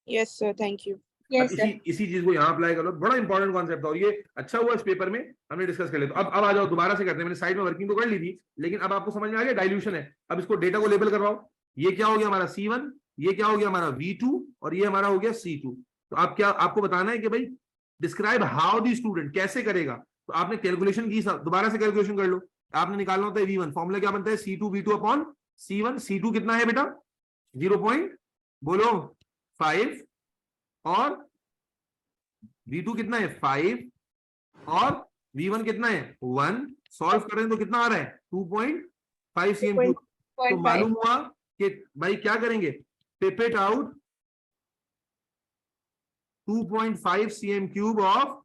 Yes sir, thank you. इसी चीज को यहाँ अप्लाई कर लो, बड़ा इंपॉर्टेंट कॉन्सेप्ट है, और ये अच्छा हुआ इस पेपर में हमने डिस्कस कर लिया। तो अब आ जाओ, दोबारा से करते हैं। मैंने साइड में वर्किंग तो कर ली थी, लेकिन अब आपको समझ में आ गया डाइल्यूशन है। अब इसको डेटा को लेबल करवाओ। ये क्या हो गया हमारा C1, ये क्या हो गया हमारा V2, और ये हमारा हो गया C2। तो आप क्या, आपको बताना है कि भाई डिस्क्राइब हाउ द स्टूडेंट, कैसे करेगा। तो आपने कैलकुलेशन की, दोबारा से कैलकुलेशन कर लो। आपने निकालना होता है V1, फॉर्मूला क्या बनता है, C2V2 अपॉन C1। C2 कितना है बेटा, 0. बोलो 5, और V2 कितना है 5 और V1 कितना है 1। सॉल्व करें तो कितना आ रहा है 2.5 cm क्यूब। तो मालूम हुआ कि भाई क्या करेंगे, tip it out 2.5 cm cube of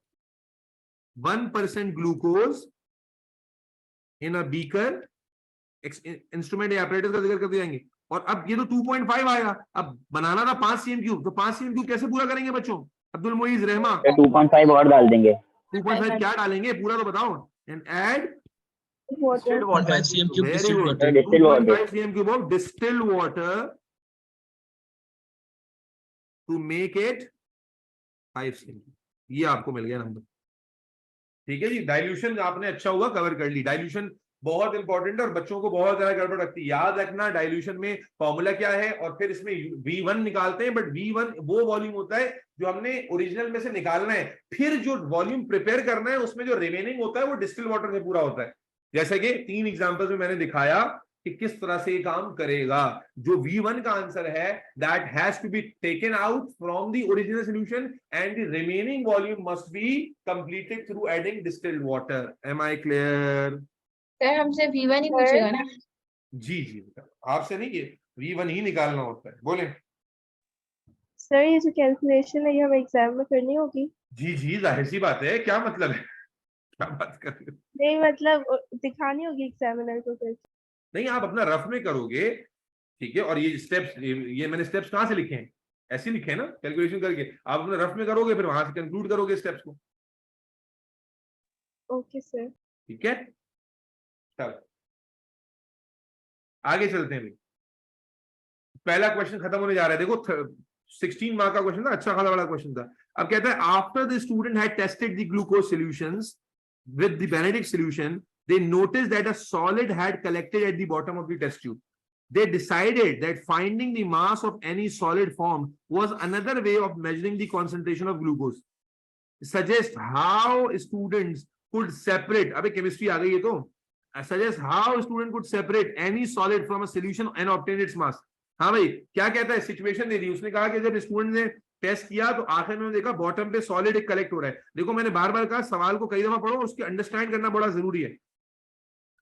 1% glucose in a beaker. Instrument या ऑपरेटर का जिक्र करते जाएंगे। और अब ये तो 2.5 आया, अब बनाना था 5 cm क्यूब, तो 5 cm क्यूब कैसे पूरा करेंगे बच्चों? अब्दुल मोइज रहमा 2.5 और डाल देंगे। 2.5 क्या डालेंगे पूरा तो बताओ। And add Distilled water. 5 cm cube Very distilled good. water. Distilled water. 2.5 cm cube of distilled water to make it 5 cm. ये आपको मिल गया नंबर। ठीक है जी, डाइल्यूशन आपने अच्छा हुआ कवर कर ली। डाइल्यूशन बहुत इंपॉर्टेंट है और बच्चों को बहुत ज्यादा गड़बड़ रखती है। याद रखना डाइल्यूशन में फॉर्मूला क्या है और फिर इसमें V1 निकालते हैं, बट V1 वो वॉल्यूम होता है जो हमने ओरिजिनल में से निकालना है। फिर जो वॉल्यूम प्रिपेयर करना है उसमें जो रिमेनिंग होता है वो डिस्टिल वाटर से पूरा होता है। जैसे कि 3 एग्जांपल्स में मैंने दिखाया कि किस तरह से ये काम करेगा। जो V1 का आंसर है that has to be taken out from the original solution and the remaining volume must be completed through adding distilled water. Am I clear? Sir हमसे V1 ही पूछेगा ना? जी जी, आपसे नहीं, ये V1 ही निकालना होता है। बोले सर ये जो कैलकुलेशन है ये हमें एग्जाम में करनी होगी? जी जी, जाहिर सी बात है, क्या मतलब है, क्या बात कर रहे हो? नहीं मतलब दिखानी होगी एग्जामिनर को फिर? नहीं, आप अपना रफ में करोगे, ठीक है। और ये स्टेप्स, ये मैंने स्टेप्स कहाँ से लिखे हैं, ऐसे लिखे हैं ना, कैलकुलेशन करके। आप अपने रफ में करोगे, फिर वहां से कंक्लूड करोगे स्टेप्स को। Okay sir. ठीक है, चलो आगे चलते हैं भाई। पहला क्वेश्चन खत्म होने जा रहा है। देखो 16 मार्क का क्वेश्चन था, अच्छा खासा बड़ा क्वेश्चन था। अब कहता है after the student had tested the glucose solutions with the Benedict solution, they noticed that a solid had collected at the bottom of the test tube. They decided that finding the mass of any solid form was another way of measuring the concentration of glucose. Suggest how students could separate, अबे chemistry आ गई है तो, suggest how student could separate any solid from a solution and obtain its mass. हाँ भाई, क्या कहता है, सिचुएशन दे दी उसने, कहा कि जब स्टूडेंट ने टेस्ट किया तो आखिर में देखा बॉटम पे सॉलिड एक कलेक्ट हो रहा है। देखो मैंने बार बार कहा सवाल को कई दफा पढ़ो, उसके अंडरस्टैंड करना बड़ा जरूरी है।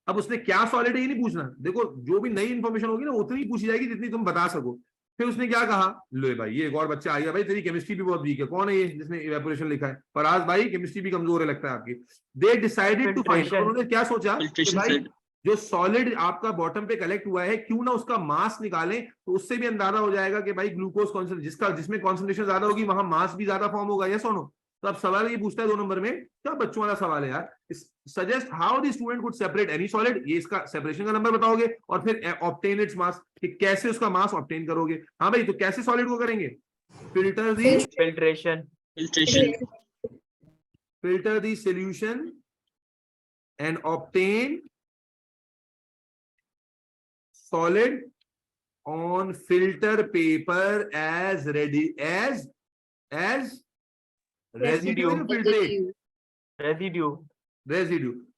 अब उसने क्या सॉलिड है ये नहीं पूछना, देखो जो भी नई इंफॉर्मेशन होगी ना उतनी पूछी जाएगी जितनी तुम बता सको। फिर उसने क्या कहा, लो भाई ये एक और बच्चा आ गया, भाई तेरी केमिस्ट्री भी बहुत वीक है। कौन है ये जिसने इवेपोरेशन लिखा है? फराज भाई केमिस्ट्री भी कमजोर है लगता है आपकी। दे डिसाइडेड टू फाइंड, उन्होंने क्या सोचा कि भाई जो सॉलिड आपका बॉटम पे कलेक्ट हुआ है क्यों ना उसका मास निकालें, तो उससे भी अंदाजा हो जाएगा कि भाई ग्लूकोज कॉन्सेंट्रेशन जिसमें कॉन्सेंट्रेशन ज्यादा होगी वहां मास भी ज्यादा फॉर्म होगा। यस और नो? तो अब सवाल ये पूछता है 2 नंबर में, क्या बच्चों वाला सवाल है यार, suggest how the student could separate any solid, ये इसका सेपरेशन का नंबर बताओगे, और फिर ऑब्टेन इट्स मास, कि कैसे उसका मास ऑब्टेन करोगे। हाँ भाई, तो कैसे सॉलिड को करेंगे? Filter the solution and obtain solid on filter paper as ready as residue, residue।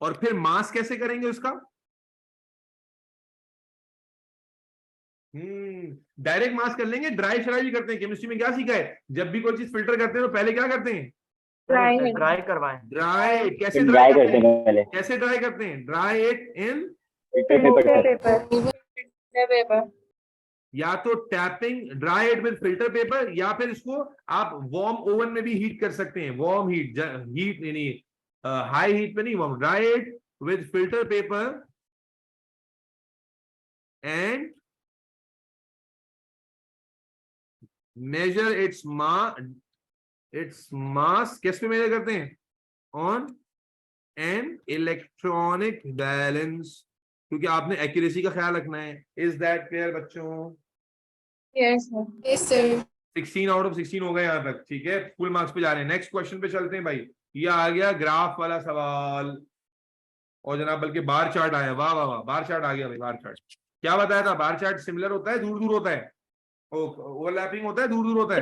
और फिर मास कैसे करेंगे उसका? डायरेक्ट मास कर लेंगे, ड्राई शराई भी करते हैं। केमिस्ट्री में क्या सीखा है, जब भी कोई चीज फिल्टर करते हैं तो पहले क्या करते हैं? ड्राई करवाएं। ड्राई कैसे ड्राई करते हैं पहले? कैसे ड्राई करते हैं? ड्राई इट इन पेपर, या तो tapping, dry it with filter paper, या फिर इसको आप वार्म ओवन में भी हीट कर सकते हैं। वार्म हीट, हीट यानी हाई हीट पे नहीं, warm. Dry it with filter paper and measure its mass. किस पे मेजर करते हैं? ऑन एन इलेक्ट्रॉनिक बैलेंस, क्योंकि आपने एक्यूरेसी का ख्याल रखना है। इज दैट क्लियर बच्चों? Yes sir. 16 आउट ऑफ 16 हो गए यहाँ तक, ठीक है। फुल मार्क्स पे जा रहे हैं। नेक्स्ट क्वेश्चन पे चलते हैं भाई। ये आ गया ग्राफ वाला सवाल, और जनाब बल्कि बार चार्ट आया। वाह वाह वाह, बार चार्ट आ गया भाई। बार चार्ट क्या बताया था? बार चार्ट सिमिलर होता है, दूर दूर होता है, ओवरलैपिंग होता है, दूर दूर होता है,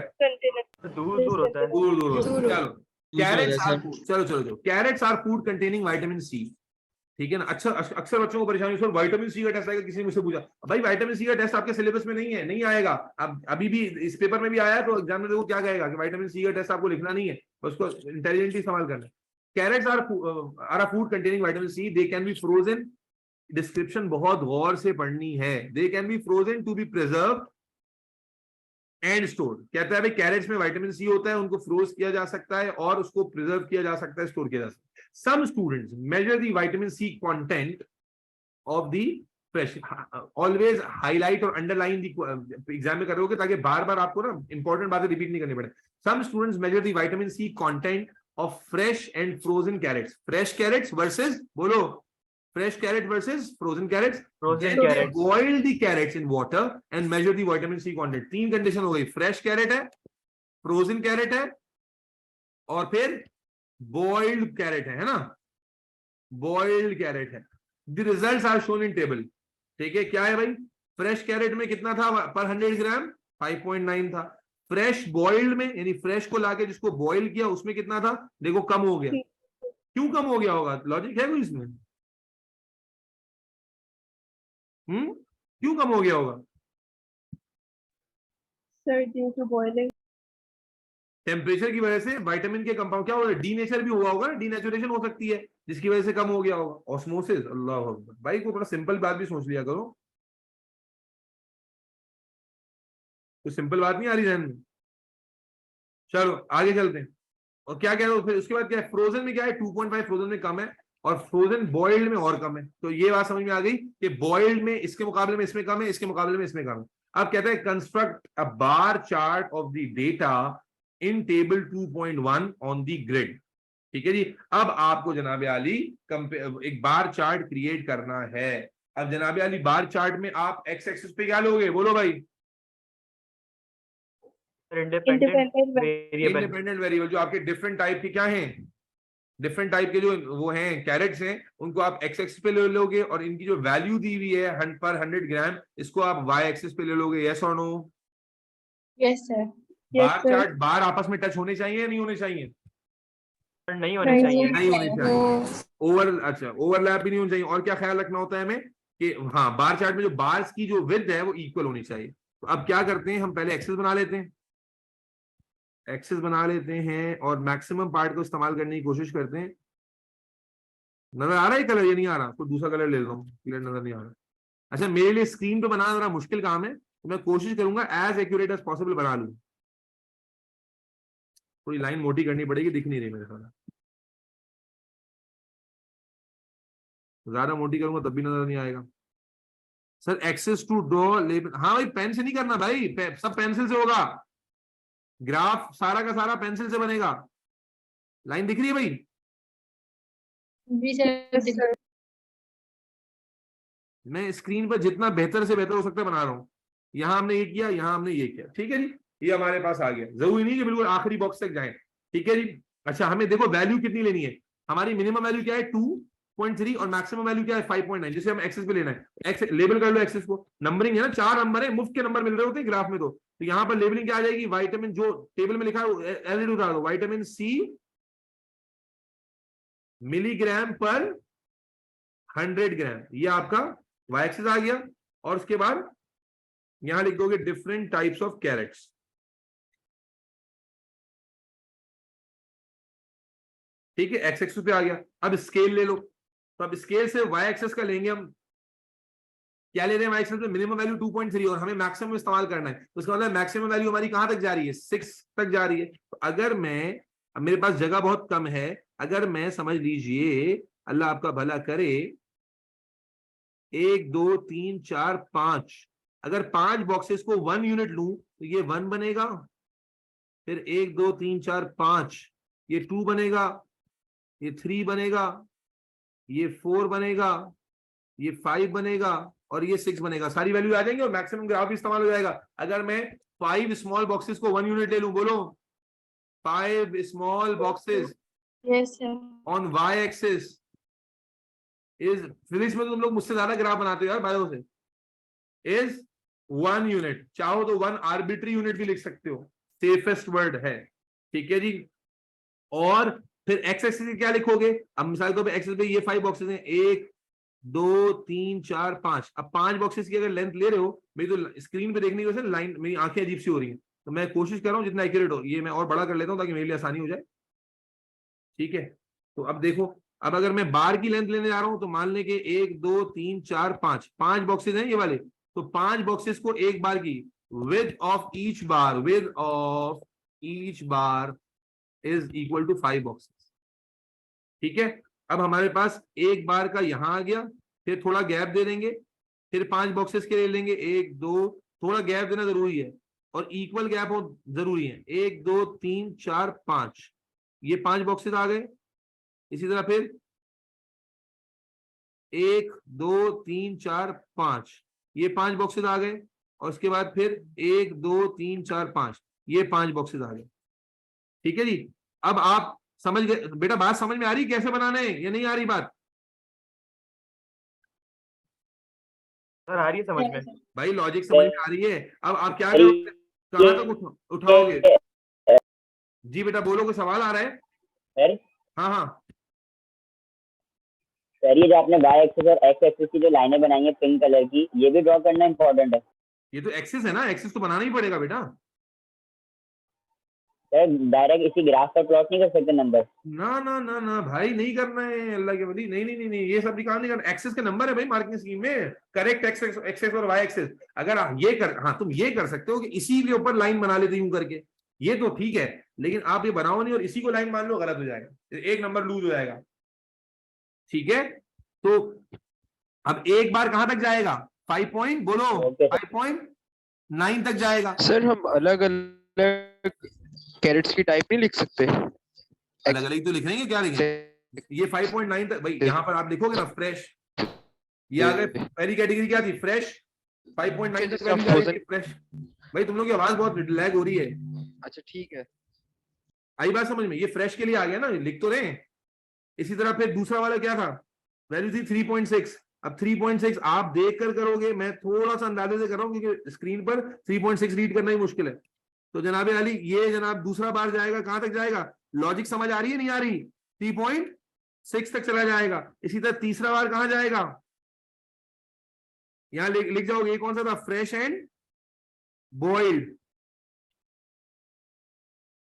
दूर दूर होता है, दूर दूर होता है। चलो कैरेट्स आर फूड, चलो carrots are food containing vitamin C, ठीक है ना। अच्छा, अक्सर बच्चों को परेशानी सर विटामिन सी का टेस्ट आएगा, किसी ने मुझसे पूछा भाई विटामिन सी का टेस्ट आपके सिलेबस में नहीं है, नहीं आएगा। अब अभी भी इस पेपर में भी आया तो एग्जाम में देखो क्या कहेगा कि विटामिन सी का टेस्ट आपको लिखना नहीं है। उसको इंटेलिजेंटली इस्तेमाल करना है। Carrots are a food containing vitamin C, they can be frozen, description बहुत गौर से पढ़नी है। They can be frozen to be preserve and stored. कहता है भाई कैरेट्स में विटामिन सी होता है, उनको फ्रोज किया जा सकता है और उसको प्रिजर्व किया जा सकता है, स्टोर किया जा सकता है। Some students measure the vitamin C content of the fresh, always highlight और अंडरलाइन द, एग्जाम में करोगे ताकि बार बार आपको ना इंपॉर्टेंट बातें रिपीट नहीं करनी पड़े। Some students measure the vitamin C content of fresh and frozen carrots. Fresh carrots versus, बोलो, fresh carrot versus frozen carrots. Frozen Then they carrots. boil the carrots in water and measure the vitamin C content. तीन कंडीशन हो गई, fresh carrot है, frozen carrot है और फिर boiled carrot है ना, boiled carrot है। The results are shown in table। ठीक है, क्या है भाई, fresh carrot में कितना था पर 100 ग्राम, 5.9 था। फ्रेश बॉइल्ड में, यानी फ्रेश को लाके जिसको बॉइल किया उसमें कितना था, देखो कम हो गया। क्यों कम हो गया होगा, लॉजिक है कोई इसमें? क्यों कम हो गया होगा? Sir due to boiling. Temperature की वजह से विटामिन के कंपाउंड क्या हो गया, डीनेचर भी हुआ होगा, डीनेचुरेशन हो सकती है जिसकी वजह से कम हो गया होगा। ऑस्मोसिस, अल्लाह अकबर। भाई को थोड़ा सिंपल बात भी सोच लिया करो, तो सिंपल बात नहीं आ रही ध्यान में। चलो आगे चलते हैं। और क्या कह रहे हो फिर उसके बाद, क्या है फ्रोजन में, क्या है 2.5 फ्रोजन में कम है और फ्रोजन बॉइल्ड में और कम है। तो ये बात समझ में आ गई कि बॉइल्ड में इसके मुकाबले में इसमें कम है, इसके मुकाबले में इसमें कम है। अब कहते हैं construct a bar chart of the data in table 2.1 on the grid. ठीक है जी, अब आपको जनाब आली एक बार चार्ट क्रिएट करना है। अब जनाब आली बार चार्ट में आप एक्स एक्सिस पे क्या लोगे, बोलो भाई? Independent variable. इंडिपेंडेंट वेरिएबल, जो आपके डिफरेंट टाइप के क्या हैं, डिफरेंट टाइप के जो वो हैं कैरेट्स हैं, उनको आप एक्स एक्सिस पे ले लोगे और इनकी जो वैल्यू दी हुई है पर 100 ग्राम, इसको आप वाई एक्सिस पे ले लोगे। यस और no? Yes sir. Bar chart, bar आपस में टच होने चाहिए, नहीं होने चाहिए? नहीं होने चाहिए। नहीं होने चाहिए। अच्छा, ओवरलैप भी नहीं होनी चाहिए। और क्या ख्याल रखना होता है हमें कि हाँ, बार चार्ट में जो बार्स की जो विड्थ है वो इक्वल होनी चाहिए। तो अब क्या करते हैं, हम पहले एक्सेस बना लेते हैं, एक्सेस बना लेते हैं और मैक्सिमम पार्ट को इस्तेमाल करने की कोशिश करते हैं। नजर आ रहा है कलर, ये नहीं आ रहा, कोई दूसरा कलर ले लेता हूँ, क्लियर नजर नहीं आ रहा। अच्छा, मेरे लिए स्क्रीन पे बनाना जरा मुश्किल काम है, तो मैं कोशिश करूंगा एज एक्यूरेट एज पॉसिबल बना लूं। थोड़ी लाइन मोटी करनी पड़ेगी, दिख नहीं रही मेरे साथ, ज्यादा मोटी करूंगा तब भी नजर नहीं आएगा। Sir axes to draw label, हाँ भाई पेन से नहीं करना भाई, सब पेंसिल से होगा। ग्राफ सारा का सारा पेंसिल से बनेगा। लाइन दिख रही है भाई? जी सर। मैं स्क्रीन पर जितना बेहतर से बेहतर हो सकता है बना रहा हूं। यहां हमने ये किया, यहां हमने ये किया, ठीक है जी, ये हमारे पास आ गया। जरूरी नहीं कि बिल्कुल आखिरी बॉक्स तक जाए, ठीक है जी। अच्छा, हमें देखो वैल्यू कितनी लेनी है। हमारी मिनिमम वैल्यू क्या है 2.3 और मैक्सिमम वैल्यू क्या है 5.9, जिसे हम एक्सेस पे लेना है। एक्सेस लेबल कर लो, एक्सेस को। नंबरिंग है ना, 4 नंबर है, मुफ्त के नंबर मिल रहे होते हैं ग्राफ में। तो यहाँ पर लेबलिंग क्या आ जाएगी, विटामिन जो टेबल में लिखा है एज इट उतार दो, विटामिन सी मिलीग्राम पर 100 ग्राम, ये आपका वाई एक्सिस आ गया। और उसके बाद यहां लिख दोगे डिफरेंट टाइप्स ऑफ कैरेट्स। ठीक है, एक्स एक्सिस पे आ गया। अब स्केल ले लो, तो अब स्केल से वाई एक्सिस का लेंगे हम, क्या ले रहे हैं वाई एक्सिस में, मिनिमम वैल्यू 2.3 और हमें मैक्सिमम इस्तेमाल करना है। तो उसका मतलब मैक्सिमम वैल्यू हमारी कहां तक जा रही है, 6 तक जा रही है। तो अगर मैं, अब मेरे पास जगह बहुत कम है, अगर मैं समझ लीजिए, अल्लाह आपका भला करे, 1 2 3 4 5, अगर 5 बॉक्सेस को 1 यूनिट लूं तो ये 1 बनेगा, फिर 1 2 3 4 5 ये 2 बनेगा, ये 3 बनेगा, ये 4 बनेगा, ये 5 बनेगा और ये 6 बनेगा। सारी वैल्यू आ जाएंगे और मैक्सिमम ग्राफ भी इस्तेमाल हो जाएगा। अगर मैं 5 स्मॉल बॉक्सेस को 1 यूनिट ले लूं, बोलो 5 small boxes yes sir. On y axis is, physics में तो तुम लोग मुझसे ज्यादा ग्राफ बनाते हो यार बायो से, इज 1 यूनिट। चाहो तो 1 आर्बिट्री यूनिट भी लिख सकते हो, सेफेस्ट वर्ड है, ठीक है जी। और फिर एक्स एक्सिस क्या लिखोगे, अब मिसाल के तौर पे एक्सिस पे ये 5 बॉक्सेस हैं, 1 2 3 4 5। अब 5 बॉक्सेस की अगर लेंथ ले रहे हो, मेरी तो स्क्रीन पे देखने की वजह से लाइन, मेरी आंखें अजीब सी हो रही हैं, तो मैं कोशिश कर रहा हूँ जितना एक्यूरेट हो। ये मैं और बड़ा कर लेता हूँ ताकि मेरे लिए आसानी हो जाए। ठीक है, तो अब देखो, अब अगर मैं बार की लेंथ लेने जा रहा हूं तो मान लें कि 1 2 3 4 5 बॉक्सेस हैं ये वाले, तो 5 बॉक्सेस को एक बार की width of each bar is equal to 5 boxes। ठीक है, अब हमारे पास एक बार का यहां आ गया, फिर थोड़ा गैप दे देंगे, फिर 5 बॉक्सेस के लिए लेंगे 1 2, थोड़ा गैप देना जरूरी है और इक्वल गैप हो जरूरी है, 1 2 3 4 5, ये 5 बॉक्सेस आ गए। इसी तरह फिर 1 2 3 4 5, ये 5 बॉक्सेस आ गए, और उसके बाद फिर 1 2 3 4 5, ये 5 बॉक्सेस आ गए। ठीक है जी, अब आप समझ गए बेटा, बात समझ में आ रही कैसे बनाना है या नहीं आ रही बात? सर आ रही है समझ में? भाई लॉजिक समझ में आ रही है। अब आप क्या करोगे, कहां तक उठाओगे? जी बेटा बोलो, कोई सवाल आ रहा है? सर हाँ हाँ सर, ये जो आपने वाई एक्सिस और एक्स एक्सिस की जो लाइनें बनाई है पिंक कलर की, ये भी ड्रॉ करना इंपॉर्टेंट है? ये तो एक्सिस है ना, एक्सिस तो बनाना ही पड़ेगा बेटा। सर डायरेक्ट इसी ग्राफ पर प्लॉट नहीं कर सकते नंबर? ना ना ना ना भाई, नहीं करना है, अल्लाह के वली, नहीं नहीं नहीं नहीं, ये सब निकाल नहीं करना। एक्सेस का नंबर है भाई मार्किंग स्कीम में, करेक्ट एक्सेस एक्सेस और वाई एक्सेस। अगर आप ये कर, हाँ तुम ये कर सकते हो कि इसी के ऊपर लाइन बना लेते यूं करके, ये तो ठीक है, लेकिन आप ये बनाओ नहीं और इसी को लाइन मान लो, गलत हो जाएगा, एक नंबर लूज हो जाएगा। ठीक है, तो अब एक बार कहां तक जाएगा? 5 पॉइंट बोलो, 5.9 तक जाएगा। सर हम अलग अलग कैरेट्स की टाइप नहीं लिख सकते? अलग अलग तो लिखेंगे, क्या लिखेंगे? ये 5.9 तक भाई, यहाँ पर आप लिखोगे ना फ्रेश, ये आ गए, पहली कैटेगरी क्या थी? फ्रेश। 5.9 तक फ्रेश। भाई तुम लोग की आवाज बहुत लैग हो रही है। अच्छा ठीक है, आई बात समझ में? ये फ्रेश के लिए आ गया ना, लिख तो रहे। इसी तरह फिर दूसरा वाला क्या था? वैल्यू थी 3.6। अब 3.6 आप देख कर करोगे, मैं थोड़ा सा अंदाजे से कर रहा हूँ क्योंकि स्क्रीन पर 3.6 रीड करना ही मुश्किल है। तो जनाब अली, ये जनाब दूसरा बार जाएगा, कहां तक जाएगा? लॉजिक समझ आ रही है नहीं आ रही? 3.6 तक चला जाएगा। इसी तरह तीसरा बार कहां जाएगा? यहां लिख जाओगे, ये कौन सा था? Fresh and boiled.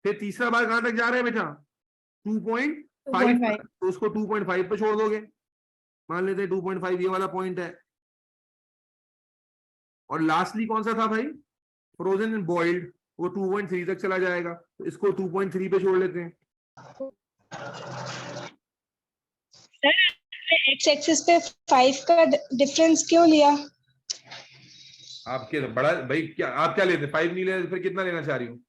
फिर तीसरा बार कहां तक जा रहा है बेटा? 2.5, तो उसको 2.5 पे छोड़ दोगे, मान लेते हैं 2.5 ये वाला पॉइंट है। और लास्टली कौन सा था भाई? फ्रोजन एंड बॉइल्ड, वो 2.3 तक चला जाएगा, तो इसको 2.3 पे छोड़ लेते हैं। एक्स एक्सिस पे 5 का डिफरेंस क्यों लिया? आपके बड़ा भाई, क्या आप क्या लेते? 5 नहीं ले, फिर कितना लेना चाह रही हूँ?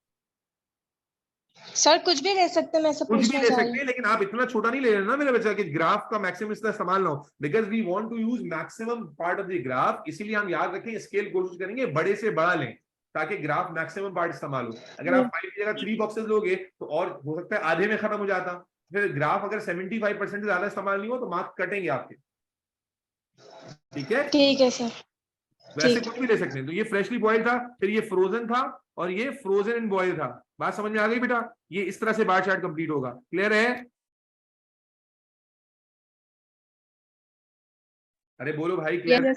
सर कुछ भी ले सकते हैं, मैं सब कुछ भी पूछना ले चाह रही सकते हूँ। हैं, लेकिन आप इतना छोटा नहीं ले लेना मेरे बच्चा कि ग्राफ का मैक्सिमम इतना इस्तेमाल ना हो, because we want to use maximum part of the graph. इसीलिए हम याद रखें, स्केल कोशिश करेंगे बड़े से बड़ा लें ताकि ग्राफ मैक्सिमम पार्ट इस्तेमाल हो। अगर आप 5 की जगह 3 बॉक्सेस लोगे तो और हो सकता है आधे में खत्म हो जाता। फिर ग्राफ अगर 75% से ज्यादा इस्तेमाल नहीं हो तो मार्क्स कटेंगे आपके। ठीक है, ठीक है सर। वैसे कुछ भी ले सकते हैं। तो ये फ्रेशली बॉइल्ड था, फिर ये फ्रोजन था, और ये फ्रोजन एंड बॉइल्ड था। बात समझ में आ गई बेटा? ये इस तरह से बार चार्ट कंप्लीट होगा। क्लियर है? अरे बोलो भाई, clear?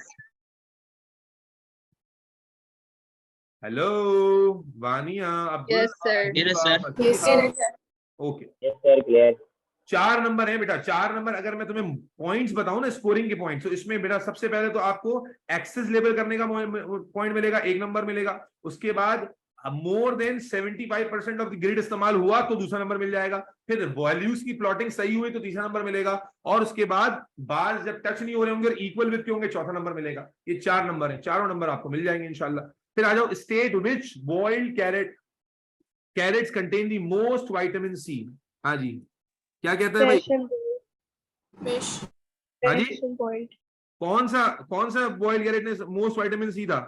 Hello Vaniya, okay. Yes sir, clear. 4 number है बेटा, 4 नंबर। अगर मैं तुम्हें पॉइंट्स बताऊं ना, स्कोरिंग के पॉइंट्स, तो इसमें बेटा सबसे पहले तो आपको एक्सेस लेवल करने का पॉइंट मिलेगा, 1 नंबर मिलेगा। उसके बाद more than 75% of the grid इस्तेमाल हुआ तो दूसरा नंबर मिल जाएगा। फिर वैल्यूज की प्लॉटिंग सही हुई तो तीसरा नंबर मिलेगा, और उसके बाद बार जब टच नहीं हो रहे होंगे और इक्वल विथ के होंगे, चौथा नंबर मिलेगा। ये 4 नंबर है, चारों नंबर आपको मिल जाएंगे इंशाल्लाह। फिर आ जाओ, state which boiled carrots contain the most vitamin C. हाँ जी, क्या कहता है भाई? हाँ जी, कौन सा बॉइल्ड कैरेट ने मोस्ट विटामिन सी था?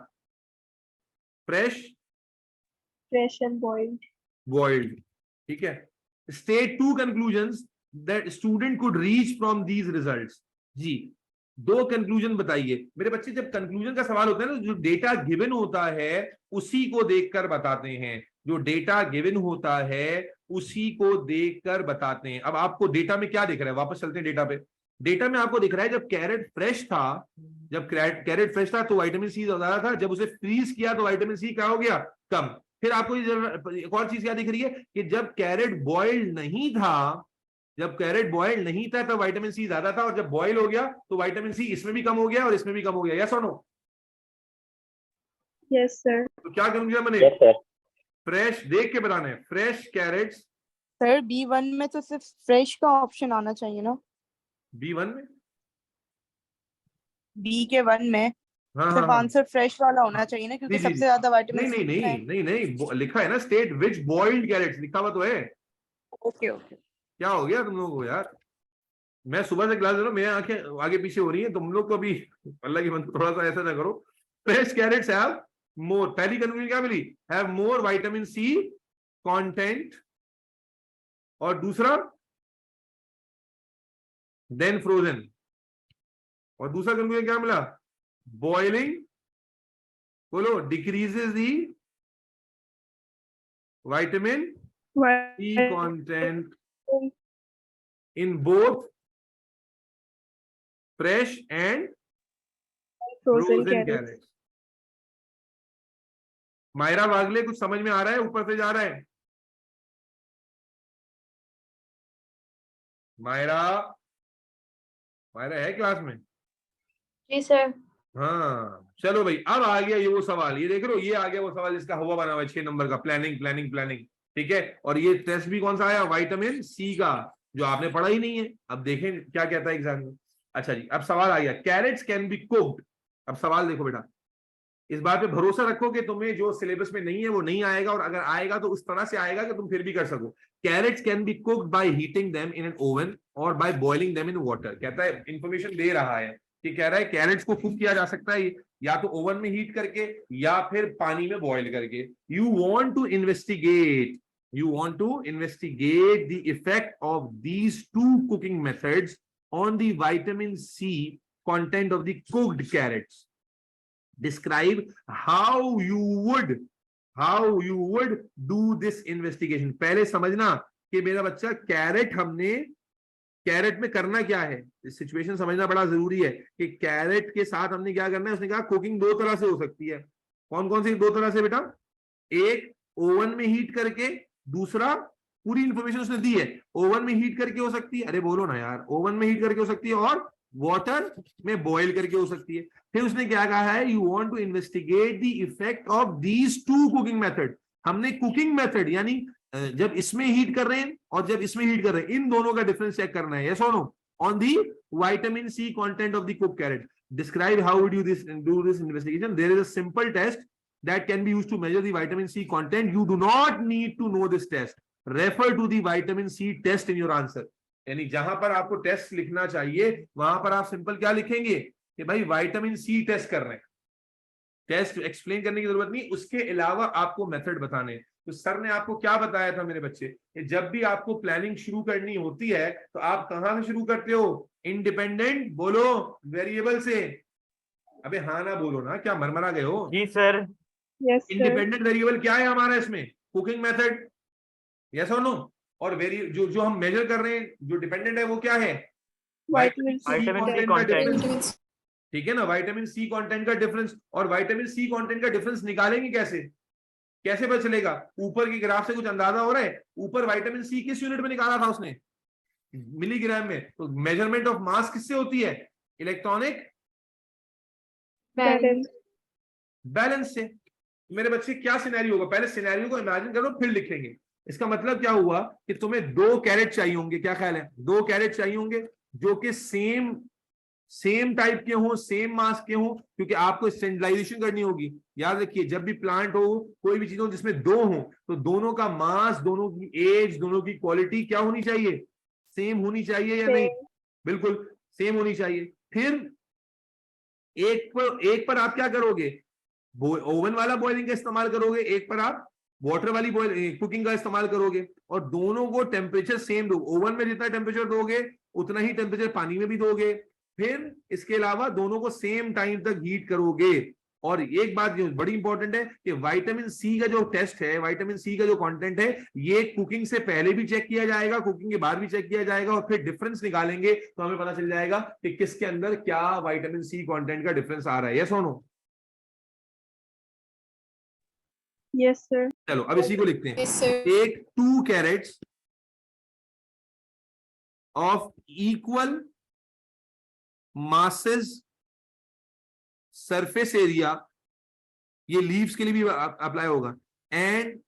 Fresh and boiled. ठीक है। State 2 conclusions that student could reach from these results. जी, 2 कंक्लूजन बताइए मेरे बच्चे। जब कंक्लूजन का सवाल होता है ना, जो डेटा गिवन होता है उसी को देखकर बताते हैं। जो डेटा गिवन होता है उसी को देखकर बताते हैं। अब आपको डेटा में क्या दिख रहा है? वापस चलते हैं डेटा पे। डेटा में आपको दिख रहा है जब कैरेट फ्रेश था, तो विटामिन सी ज्यादा था। जब उसे फ्रीज किया तो विटामिन सी क्या हो गया? कम। फिर आपको एक और चीज क्या दिख रही है कि जब कैरेट बॉइल्ड नहीं था जब कैरेट बॉइल्ड नहीं था तब विटामिन सी ज्यादा था, और जब बॉयल हो गया तो विटामिन सी इसमें भी कम हो गया और इसमें भी कम हो गया। यस और नो? Yes, sir. तो क्या करूंगा मैंने? Yes sir. फ्रेश देख के बनाना है, फ्रेश कैरेट्स। सर B1 में तो सिर्फ फ्रेश का ऑप्शन आना चाहिए ना, B1 में? B के 1 में हाँ हाँ सिर्फ हाँ, आंसर फ्रेश वाला होना चाहिए ना, क्योंकि जी, जी, सबसे जी। ज्यादा नहीं विटामिन नहीं नहीं नहीं नहीं, लिखा है ना स्टेट विच बॉइल्ड कैरेट्स, लिखा हुआ तो है। Okay okay. क्या हो गया तुम लोगों को यार? मैं सुबह से क्लास दे रहा हूँ, मेरी आंखें आगे पीछे हो रही है, तुम लोग को भी अल्लाह की बंद थोड़ा सा ऐसा ना करो। फ्रेश कैरेट्स हैव मोर, पहली कंक्लूजन क्या मिली? Have more vitamin C content, और दूसरा देन फ्रोजन, और दूसरा कंक्लूजन क्या मिला? बॉइलिंग, बोलो, decreases the vitamin C content in both fresh and Frozen frozen carrots. carrots. Myra Wagle, कुछ समझ में आ रहा है? ऊपर से जा रहा है मायरा? मायरा है क्लास में? जी सर। हाँ चलो भाई, अब आ गया ये वो सवाल, ये देख लो, ये आ गया वो सवाल जिसका हुआ बना हुआ है 6 नंबर का, प्लानिंग प्लानिंग प्लानिंग। ठीक है, और ये टेस्ट भी कौन सा आया? विटामिन सी का, जो आपने पढ़ा ही नहीं है। अब देखें क्या कहता है एग्जाम में। अच्छा जी, अब सवाल आ गया, कैरेट्स कैन बी कुक्ड। अब सवाल देखो बेटा, इस बात पे भरोसा रखो कि तुम्हें जो सिलेबस में नहीं है वो नहीं आएगा, और अगर आएगा तो उस तरह से आएगा कि तुम फिर भी कर सको। Carrots can be cooked by heating them in an oven और by boiling them in water. कहता है, इंफॉर्मेशन दे रहा है कि कह रहा है कैरेट्स को कुक किया जा सकता है या तो ओवन में हीट करके या फिर पानी में बॉइल करके। You want to investigate the effect of these two cooking methods on the vitamin C content of the cooked carrots. Describe how you would do this investigation. पहले समझना कि मेरा बच्चा, कैरेट में करना क्या है, इस सिचुएशन समझना बड़ा जरूरी है कि कैरेट के साथ हमने क्या करना है। उसने कहा कुकिंग 2 तरह से हो सकती है। कौन कौन सी 2 तरह से बेटा? एक ओवन में हीट करके, दूसरा, पूरी इंफॉर्मेशन उसने दी है, ओवन में हीट करके हो सकती है, अरे बोलो ना यार, ओवन में हीट करके हो सकती है और वाटर में बॉईल करके हो सकती है। फिर उसने क्या कहा है? You want to investigate the effect of these 2 cooking method. हमने कुकिंग मेथड यानी जब इसमें हीट कर रहे हैं और जब इसमें हीट कर रहे हैं, इन दोनों का डिफरेंस चेक करना है। यस और no? On the vitamin C content of the cook carrot. Describe how would you do this investigation. There is a simple test that can be used to measure the vitamin C content. You do not need to know this test. Refer to the vitamin C test in your answer. यानी जहां पर आपको टेस्ट लिखना चाहिए वहां पर आप सिंपल क्या लिखेंगे कि भाई विटामिन सी टेस्ट कर रहे हैं। टेस्ट एक्सप्लेन करने की जरूरत नहीं, उसके अलावा आपको मेथड बताने। तो सर ने आपको क्या बताया था मेरे बच्चे कि जब भी आपको प्लानिंग शुरू करनी होती है तो आप कहां से शुरू करते हो? इंडिपेंडेंट, बोलो, वेरिएबल से। अबे हाँ ना बोलो ना, क्या मरमरा गए हो? जी sir. Yes, sir. Independent variable क्या है हमारा इसमें? Cooking method. यस और नो? और जो हम मेजर कर रहे हैं, जो डिपेंडेंट है वो क्या है? Vitamin C Vitamin C content का content. difference। ठीक है ना, विटामिन सी कंटेंट का डिफरेंस। और विटामिन सी कंटेंट का डिफरेंस निकालेंगे कैसे? कैसे पता चलेगा? ऊपर के ग्राफ से कुछ अंदाजा हो रहा है? ऊपर विटामिन सी किस यूनिट में निकाला था उसने? मिलीग्राम में। तो मेजरमेंट ऑफ मास किससे होती है? Electronic balance. बैलेंस से। मेरे बच्चे क्या सिनेरियो होगा? पहले सिनेरियो को इमेजिन करो फिर लिखेंगे। इसका मतलब क्या हुआ कि तुम्हें 2 कैरेट चाहिए होंगे। क्या ख्याल है? 2 कैरेट चाहिए होंगे जो कि सेम टाइप के हों, सेम मास के हों, क्योंकि आपको स्टैंडर्डाइजेशन करनी होगी। याद रखिए, जब भी प्लांट हो, कोई भी चीज हो जिसमें 2 हो, तो दोनों का मास, दोनों की एज, दोनों की क्वालिटी क्या होनी चाहिए? सेम होनी चाहिए या नहीं? बिल्कुल सेम होनी चाहिए। फिर एक पर आप क्या करोगे? ओवन वाला बॉइलिंग का इस्तेमाल करोगे, एक पर आप वाटर वाली कुकिंग का इस्तेमाल करोगे, और दोनों को टेम्परेचर सेम दो। ओवन में जितना टेम्परेचर दोगे उतना ही टेम्परेचर पानी में भी दोगे। फिर इसके अलावा दोनों को सेम टाइम तक हीट करोगे। और एक बात जो बड़ी इंपॉर्टेंट है कि विटामिन सी का जो टेस्ट है, विटामिन सी का जो कंटेंट है, ये कुकिंग से पहले भी चेक किया जाएगा, कुकिंग के बाद भी चेक किया जाएगा, और फिर डिफरेंस निकालेंगे तो हमें पता चल जाएगा कि किसके अंदर क्या विटामिन सी कंटेंट का डिफरेंस आ रहा है। यस और नो? Yes, sir. चलो अब इसी को लिखते हैं। Take 2 carrots of equal masses surface area, ये लीव्स के लिए भी अप्लाई होगा, एंड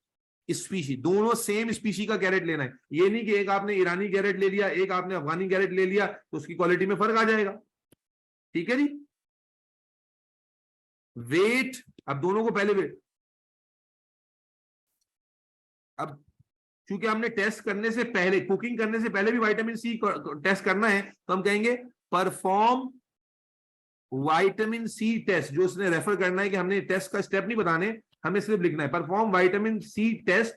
स्पीशी, दोनों सेम स्पीशी का कैरेट लेना है। ये नहीं कि एक आपने ईरानी कैरेट ले लिया, एक आपने अफगानी कैरेट ले लिया, तो उसकी क्वालिटी में फर्क आ जाएगा। ठीक है जी। वेट, अब दोनों को पहले वेट, अब क्योंकि हमने टेस्ट करने से पहले, कुकिंग करने से पहले भी विटामिन सी टेस्ट करना है, तो हम कहेंगे परफॉर्म विटामिन सी टेस्ट। जो उसने रेफर करना है कि हमने टेस्ट का स्टेप नहीं बताने, हमें सिर्फ लिखना है perform vitamin C test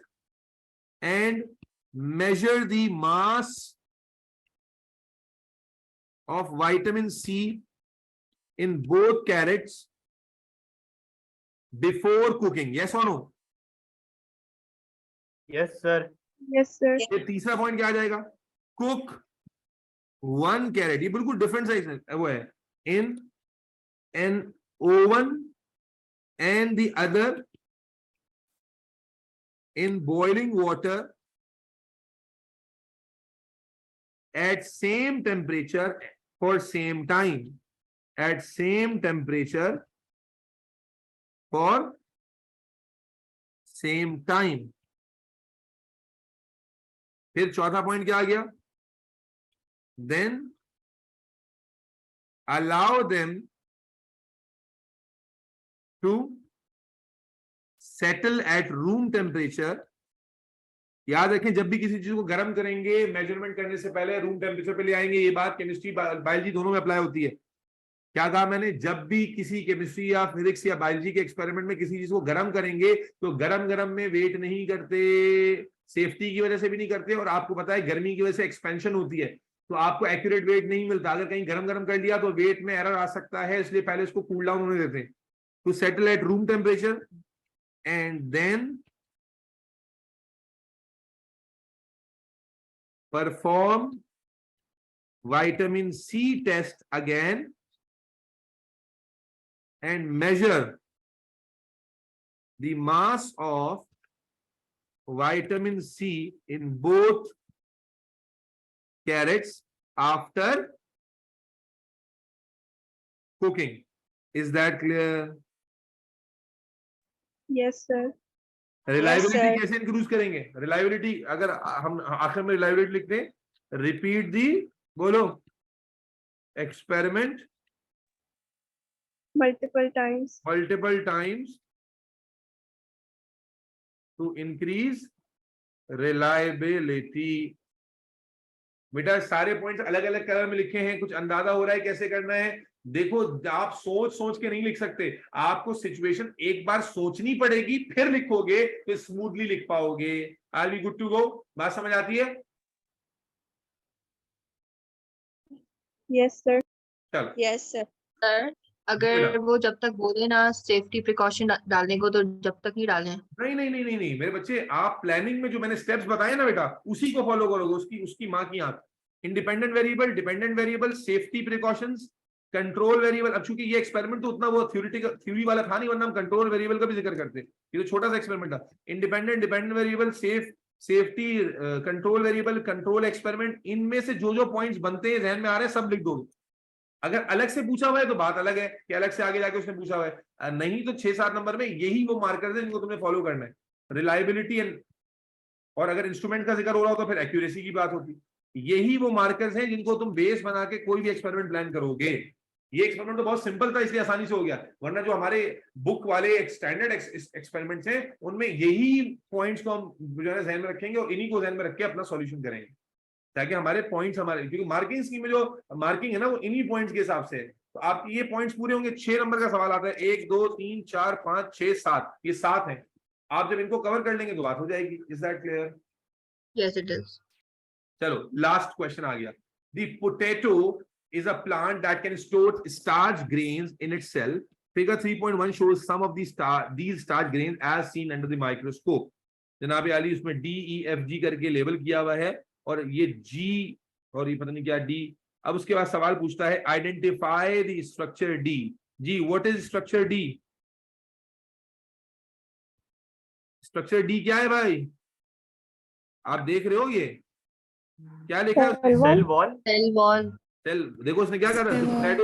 and measure the mass of vitamin C in both carrots before cooking. Yes और no? Yes, sir. Yes, sir. ये तीसरा पॉइंट क्या आ जाएगा? कुक 1 कैरेट, ये बिल्कुल डिफरेंट साइज है, वो है इन an oven and the other in boiling water at same temperature for same time, at same temperature for same time। फिर चौथा पॉइंट क्या आ गया? Then allow them to settle at room temperature. याद रखें, जब भी किसी चीज को गर्म करेंगे, मेजरमेंट करने से पहले रूम टेम्परेचर पे ले आएंगे। ये बात केमिस्ट्री बायोलॉजी दोनों में अप्लाई होती है। क्या कहा मैंने? जब भी किसी केमिस्ट्री या फिजिक्स या बायोलॉजी के एक्सपेरिमेंट में किसी चीज को गर्म करेंगे, तो गरम गरम में वेट नहीं करते, सेफ्टी की वजह से भी नहीं करते, और आपको पता है गर्मी की वजह से एक्सपेंशन होती है, तो आपको एक्यूरेट वेट नहीं मिलता। अगर कहीं गरम गरम कर लिया तो वेट में एरर आ सकता है, इसलिए पहले इसको कूल डाउन होने देते हैं। To settle at room temperature and then perform vitamin C test again and measure the mass of vitamin C in both carrots after cooking। Is that clear? Yes, sir. Reliability sir. कैसे इंक्रीज करेंगे? रिलायबिलिटी, अगर हम आखिर में रिलायबिलिटी लिखते हैं, रिपीट दी, बोलो, experiment Multiple times. Multiple times to increase reliability. बेटा सारे पॉइंट्स अलग अलग कलर में लिखे हैं, कुछ अंदाजा हो रहा है कैसे करना है? देखो, आप सोच सोच के नहीं लिख सकते, आपको सिचुएशन एक बार सोचनी पड़ेगी, फिर लिखोगे तो स्मूथली लिख पाओगे। Are we good to go? बात समझ आती है? Yes, sir. चलो, Yes, sir. सर अगर वो जब तक बोले ना सेफ्टी प्रिकॉशन डालने को, तो जब तक नहीं डालें। नहीं नहीं नहीं नहीं नहीं मेरे बच्चे, आप प्लानिंग में जो मैंने स्टेप्स बताए ना बेटा, उसी को फॉलो करोगे। उसकी माँ की आंख। Independent variable, dependent variable, safety precautions, control variable. अब चूंकि ये एक्सपेरिमेंट तो उतना वो थ्योरी वाला था नहीं, वरना हम कंट्रोल वेरिएबल का भी जिक्र करते। ये तो छोटा सा एक्सपेरिमेंट था। Independent, dependent variable, safety, control variable, control experiment, इनमें से जो जो पॉइंट्स बनते हैं, ध्यान में आ रहे हैं, सब लिख दो। अगर अलग से पूछा हुआ है तो बात अलग है कि अलग से आगे जाके उसने पूछा हुआ है, नहीं तो 6-7 नंबर में यही वो मार्कर्स हैं जिनको तुम्हें फॉलो करना है। रिलायबिलिटी एंड, और अगर इंस्ट्रूमेंट का जिक्र हो रहा हो तो फिर एक्यूरेसी की बात होती। यही वो मार्कर्स हैं जिनको तुम बेस बना के कोई भी एक्सपेरिमेंट प्लान करोगे। ये एक्सपेरिमेंट तो बहुत सिंपल था, इसलिए आसानी से हो गया, वरना जो हमारे बुक वाले स्टैंडर्ड एक्सपेरिमेंट्स हैं उनमें यही पॉइंट्स को हम जो है ध्यान में रखेंगे और इन्हीं को ध्यान में रख के अपना सॉल्यूशन करेंगे, ताकि हमारे पॉइंट्स हमारे, क्योंकि मार्किंग स्कीम में जो मार्किंग है ना वो इन्हीं पॉइंट्स के हिसाब से है। तो आपके ये पॉइंट्स पूरे होंगे। 6 नंबर का सवाल आता है, 1 2 3 4 5 6 7, ये 7 हैं। आप जब इनको कवर कर लेंगे तो बात हो जाएगी। Is that clear? Yes it is. चलो लास्ट क्वेश्चन आ गया। The potato is a plant that can store starch grains in itself. Figure 3.1 shows some of these starch grains as seen under the microscope. जनाब अली उसमें DEFG करके लेबल किया हुआ है, और ये G और ये पता नहीं क्या D। अब उसके बाद सवाल पूछता है आइडेंटिफाई द स्ट्रक्चर D। जी, what is structure D? Structure D क्या है भाई? आप देख रहे हो ये क्या लिखा है उसने? Cell wall. Cell wall cell, देखो उसने क्या कर रहा है,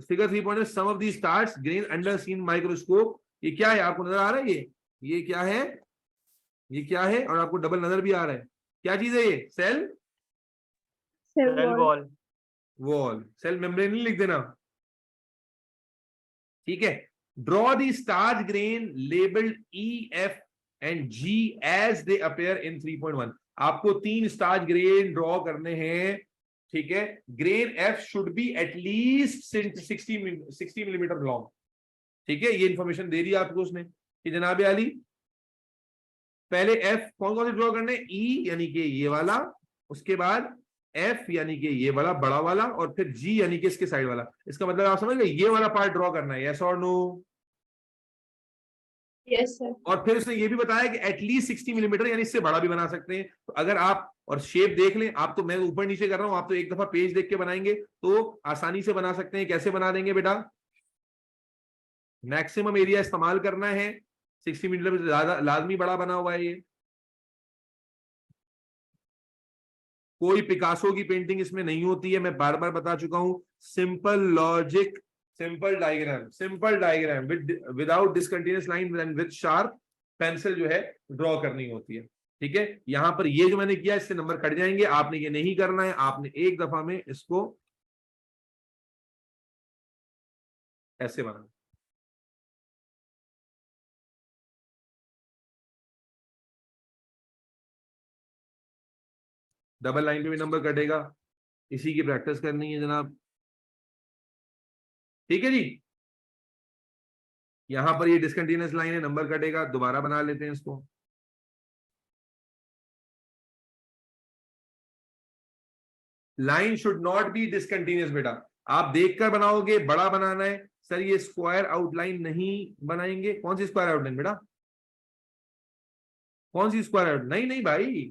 figure 3 point some of the starch grain under seen microscope. ये क्या है, आपको नजर आ रहा है? ये क्या है, ये क्या है, और आपको डबल नजर भी आ रहा है, क्या चीज है ये? Cell cell Cell wall. wall. Wall, cell membrane नहीं लिख देना, ठीक है। Draw the starch grain labelled E, F and G as they appear in 3.1। आपको 3 स्टार्च ग्रेन ड्रॉ करने हैं, ठीक है। Grain F should be at least 60 millimetre long, ठीक है। ये इंफॉर्मेशन दे दी आपको उसने कि जनाब आली पहले एफ कौन कौन से ड्रॉ करने, ई यानी कि ये वाला, उसके बाद एफ यानी कि ये वाला बड़ा वाला, और फिर जी यानी कि इसके साइड वाला। इसका मतलब आप समझ गए, ये वाला पार्ट ड्रॉ करना है, यस और नो? Yes, sir. और फिर उसने ये भी बताया कि एटलीस्ट 60 मिलीमीटर, यानी इससे बड़ा भी बना सकते हैं। तो अगर आप और शेप देख लें, आप तो मैं ऊपर नीचे कर रहा हूं, आप तो एक दफा पेज देख के बनाएंगे तो आसानी से बना सकते हैं। कैसे बना देंगे बेटा? मैक्सिमम एरिया इस्तेमाल करना है, 60 मिलीमीटर ज्यादा लाजमी बड़ा बना हुआ है ये। कोई पिकासो की पेंटिंग इसमें नहीं होती है, मैं बार बार बता चुका हूं। Simple logic, simple diagram without discontinuous line and with sharp pencil जो है ड्रॉ करनी होती है, ठीक है। यहां पर ये जो मैंने किया इससे नंबर कट जाएंगे, आपने ये नहीं करना है, आपने एक दफा में इसको ऐसे बनाना। डबल लाइन पे भी नंबर कटेगा, इसी की प्रैक्टिस करनी है जनाब, ठीक है जी। यहां पर ये डिसकंटिन्यूअस लाइन है, नंबर कटेगा, दोबारा बना लेते हैं इसको। Line should not be discontinuous बेटा, आप देखकर बनाओगे, बड़ा बनाना है। सर ये स्क्वायर आउटलाइन नहीं बनाएंगे, कौन सी स्क्वायर आउटलाइन बेटा, कौन सी स्क्वायर आउटलाइन? नहीं नहीं भाई,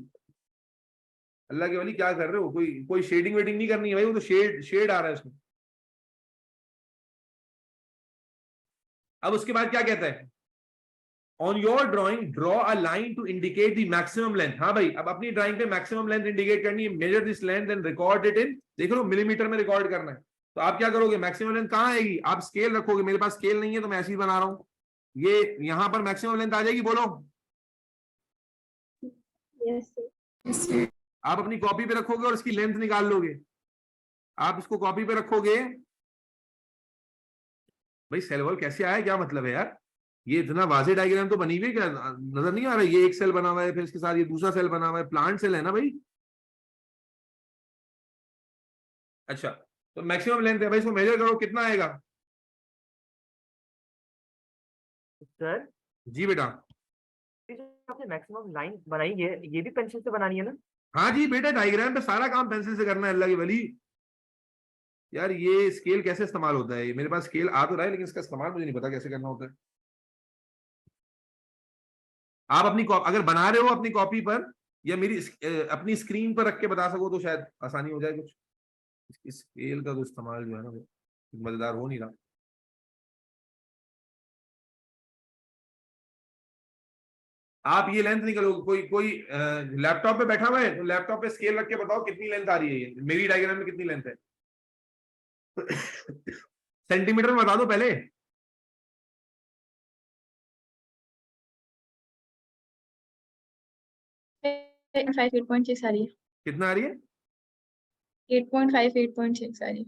अल्लाह के वली क्या कर रहे हो, कोई शेडिंग वेडिंग नहीं करनी है भाई, वो तो शेड आ रहा है इसमें। अब उसके बाद क्या कहता है, on your drawing draw a line to indicate the maximum length. हाँ भाई, अब अपनी ड्राइंग पे मैक्सिमम लेंथ इंडिकेट करनी है, measure this length and record it in, देख लो मिलीमीटर में रिकॉर्ड करना है। तो आप क्या करोगे, मैक्सिमम लेंथ कहाँ आएगी, आप स्केल रखोगे, मेरे पास स्केल नहीं है तो मैं ऐसे ही बना रहा हूं, ये यहां पर मैक्सिमम लेंथ आ जाएगी, बोलो। Yes, sir. आप अपनी कॉपी पे रखोगे और इसकी लेंथ निकाल लोगे, आप इसको कॉपी पे रखोगे। भाई सेल वॉल कैसे आया, क्या मतलब है यार, ये इतना वाज़ेह डायग्राम तो बनी हुई है, क्या नजर नहीं आ रहा है? ये एक सेल बना हुआ है, फिर इसके साथ ये दूसरा सेल बना हुआ है, प्लांट सेल है ना भाई। अच्छा, तो मैक्सिमम लेंथ है भाई, इसको मेजर करो, कितना आएगा? सर जी बेटा। ये जो आपने मैक्सिमम लाइन बनाई है, ये भी पेंसिल से बनानी है ना? हाँ जी बेटा, डायग्राम पे सारा काम पेंसिल से करना है, अल्लाह की वली। यार ये स्केल कैसे इस्तेमाल होता है, मेरे पास स्केल आ तो रहा है लेकिन इसका इस्तेमाल मुझे नहीं पता कैसे करना होता है। आप अपनी अगर बना रहे हो अपनी कॉपी पर या मेरी अपनी स्क्रीन पर रख के बता सको तो शायद आसानी हो जाए कुछ। इस स्केल का तो इस्तेमाल जो है ना मजेदार हो नहीं रहा। आप ये लेंथ निकलोगे, कोई लैपटॉप पे बैठा हुआ है तो लैपटॉप पे स्केल रख के बताओ कितनी लेंथ आ रही है, ये मेरी डायग्राम में कितनी लेंथ है। सेंटीमीटर में बता दो पहले। 8.6 आ रही है. कितना आ रही है? 8.5, 8.6 आ रही है.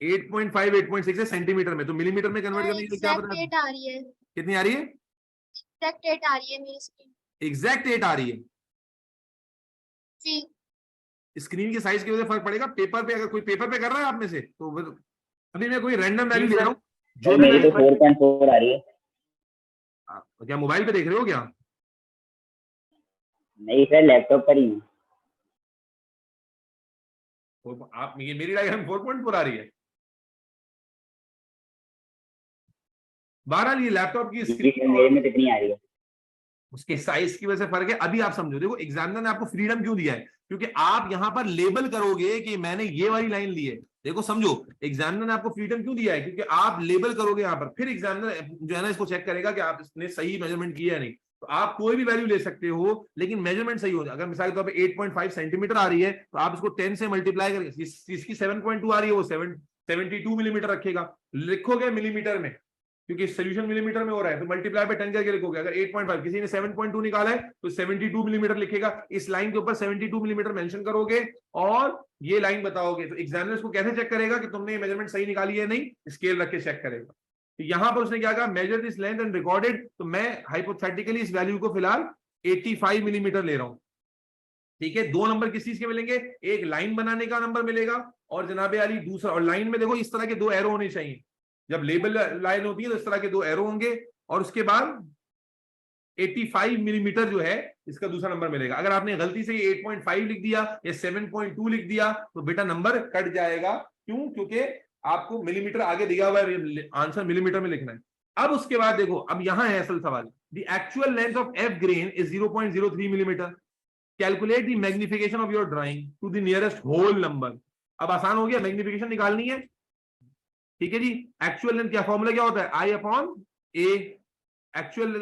8.5 8.6 है सेंटीमीटर में, तो मिलीमीटर में कन्वर्ट करने के लिए क्या बता, 8 आ रही है, कितनी आ रही है? एग्जैक्ट 8 आ रही है मेरी स्क्रीन एग्जैक्ट 8 आ रही है। जी। स्क्रीन के साइज की वजह से फर्क पड़ेगा। पेपर पे अगर कोई पेपर पे कर रहा है आप में से तो अभी मैं कोई रैंडम वैल्यू ले रहा हूँ जो मेरी तो 4.4 आ रही है। क्या मोबाइल पे देख रहे हो क्या? नहीं सर, लैपटॉप पर ही हूँ। आप ये मेरी डायग्राम 4.4 आ रही है। बहरहाल ये लैपटॉप की जी स्क्रीन मेरे में कितनी आ रही है? उसके साइज की वजह से फर्क है। अभी आप समझो, देखो एग्जामिनर ने आपको फ्रीडम क्यों दिया है, क्योंकि आप यहां पर लेबल करोगे कि मैंने ये वाली लाइन ली है। देखो समझो, एग्जामिनर ने आपको फ्रीडम क्यों दिया है, क्योंकि आप लेबल करोगे यहां पर, फिर एग्जामिनर जो है ना इसको चेक करेगा कि आपने सही मेजरमेंट किया है नहीं। तो आप कोई भी वैल्यू ले सकते हो, लेकिन मेजरमेंट सही हो जाए। अगर मिसाल के तौर पे 8.5 सेंटीमीटर आ रही है तो आप इसको 10 से मल्टीप्लाई करेंगे, इसकी 7.2 आ रही है वो 72 मिलीमीटर रखेगा, लिखोगे मिलीमीटर में क्योंकि सोल्यूशन मिलीमीटर में हो रहा है, तो मल्टीप्लाई पे 10 करके लिखोगे। अगर 8.5 किसी ने 7.2 निकाला है तो 72 मिलीमीटर लिखेगा, इस लाइन के ऊपर 72 मिलीमीटर मेंशन करोगे और ये लाइन बताओगे। तो एग्जामिनर इसको कैसे चेक करेगा कि तुमने ये मेजरमेंट सही निकाली है नहीं, स्केल रख के चेक करेगा। तो यहां पर उसने क्या कहा, measure this length and recorded, तो मैं हाइपोथेटिकली इस वैल्यू को फिलहाल 85 मिलीमीटर ले रहा हूं। ठीक है, 2 नंबर किस चीज के मिलेंगे, एक लाइन बनाने का नंबर मिलेगा और जनाबे अली दूसरा, और लाइन में देखो इस तरह के 2 एरो होने चाहिए, जब लेबल लाइन होती है तो इस तरह के 2 एरो होंगे, और उसके बाद 85 मिलीमीटर जो है इसका दूसरा नंबर मिलेगा। अगर आपने गलती से 8.5 लिख दिया या 7.2 लिख दिया तो बेटा नंबर कट जाएगा। क्यों? क्योंकि आपको मिलीमीटर आगे दिया हुआ है, आंसर मिलीमीटर में लिखना है। अब उसके बाद देखो, अब यहां है असल सवाल, the actual length of F grain is 0.03 millimetre, calculate the magnification of your drawing to the nearest whole number. अब आसान हो गया, मैग्निफिकेशन निकालनी है। ठीक है जी, एक्चुअल लेंथ क्या फॉर्मूला क्या होता है, I upon A. Actual